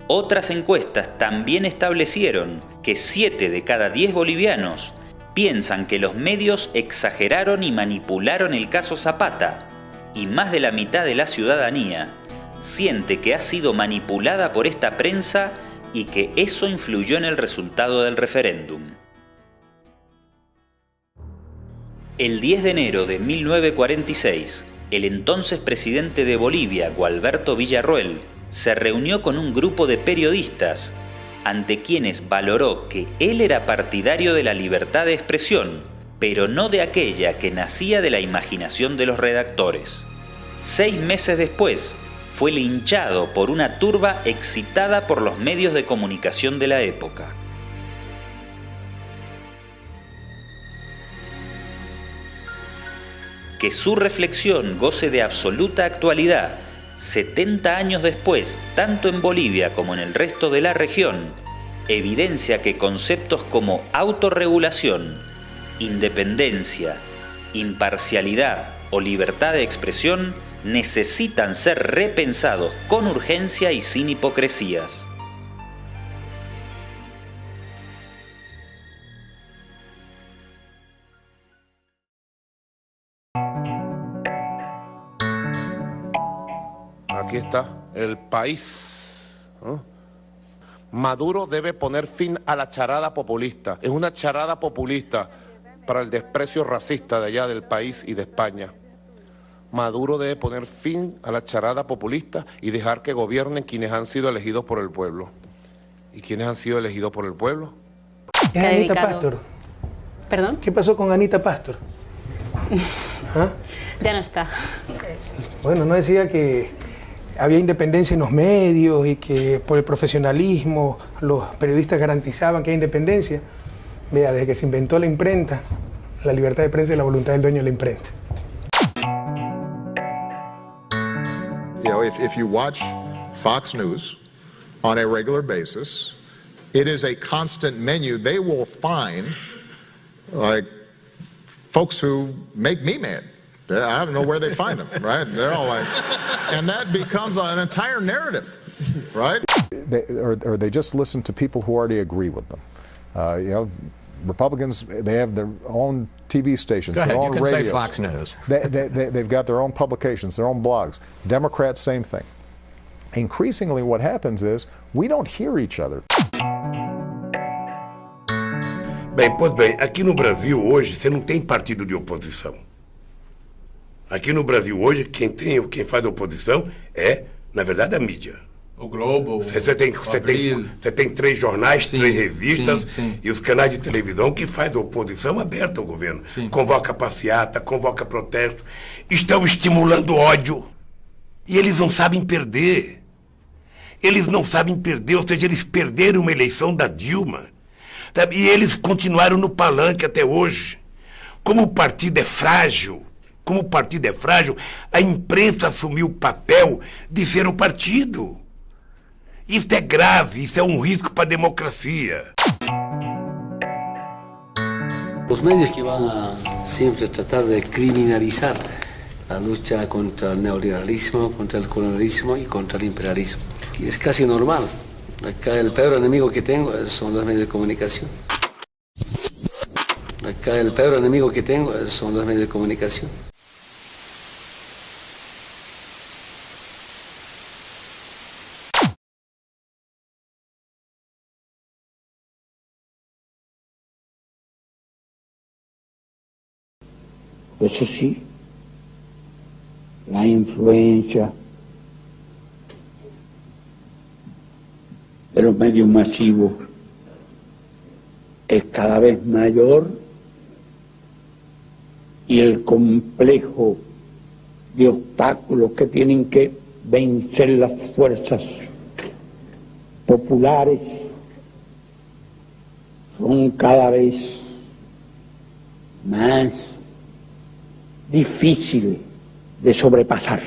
Otras encuestas también establecieron que 7 de cada 10 bolivianos piensan que los medios exageraron y manipularon el caso Zapata, y más de la mitad de la ciudadanía siente que ha sido manipulada por esta prensa y que eso influyó en el resultado del referéndum. El 10 de enero de 1946, el entonces presidente de Bolivia, Gualberto Villarroel, se reunió con un grupo de periodistas ante quienes valoró que él era partidario de la libertad de expresión, pero no de aquella que nacía de la imaginación de los redactores. 6 meses después, fue linchado por una turba excitada por los medios de comunicación de la época. Que su reflexión goce de absoluta actualidad 70 años después, tanto en Bolivia como en el resto de la región, evidencia que conceptos como autorregulación, independencia, imparcialidad o libertad de expresión necesitan ser repensados con urgencia y sin hipocresías. Aquí está, el país, ¿no? Maduro debe poner fin a la charada populista. Es una charada populista para el desprecio racista de allá del país y de España. Maduro debe poner fin a la charada populista y dejar que gobiernen quienes han sido elegidos por el pueblo. ¿Y quiénes han sido elegidos por el pueblo? Es Anita Pastor. ¿Perdón? ¿Qué pasó con Anita Pastor? ¿Ah? Ya no está. Bueno, no decía que había independencia en los medios y que por el profesionalismo los periodistas garantizaban que hay independencia. Vea, desde que se inventó la imprenta, la libertad de prensa es la voluntad del dueño de la imprenta. You know, if you watch Fox News on a regular basis, it is a constant menu. They will find like folks who make me mad. I don't know where they find them, right? They're all like, and that becomes an entire narrative, right? Or they just listen to people who already agree with them. You know, Republicans, they have their own TV stations, their own radios. Say Fox News. They've got their own publications, their own blogs. Democrats, same thing. Increasingly, what happens is we don't hear each other. Bem, pois bem, aqui no Brasil hoje você não tem partido de oposição. Aqui no Brasil hoje, quem faz oposição é, na verdade, a mídia. O Globo, você tem 3 jornais, sim, 3 revistas, sim. E os canais de televisão que fazem oposição aberta ao governo. Sim. Convoca passeata, convoca protesto. Estão estimulando ódio. E eles não sabem perder. Eles não sabem perder, ou seja, eles perderam uma eleição da Dilma. Sabe? E eles continuaram no palanque até hoje. Como o partido é frágil, como o partido é frágil, a imprensa assumiu o papel de ser um partido. Isso é grave, isso é um risco para a democracia. Los medios que van a siempre tratar de criminalizar la lucha contra el neoliberalismo, contra el colonialismo y contra el imperialismo. Y es casi normal. Acá el peor enemigo que tengo son los medios de comunicación. Acá el peor enemigo que tengo son los medios de comunicación. Eso sí, la influencia de los medios masivos es cada vez mayor y el complejo de obstáculos que tienen que vencer las fuerzas populares son cada vez más difíciles de sobrepasar.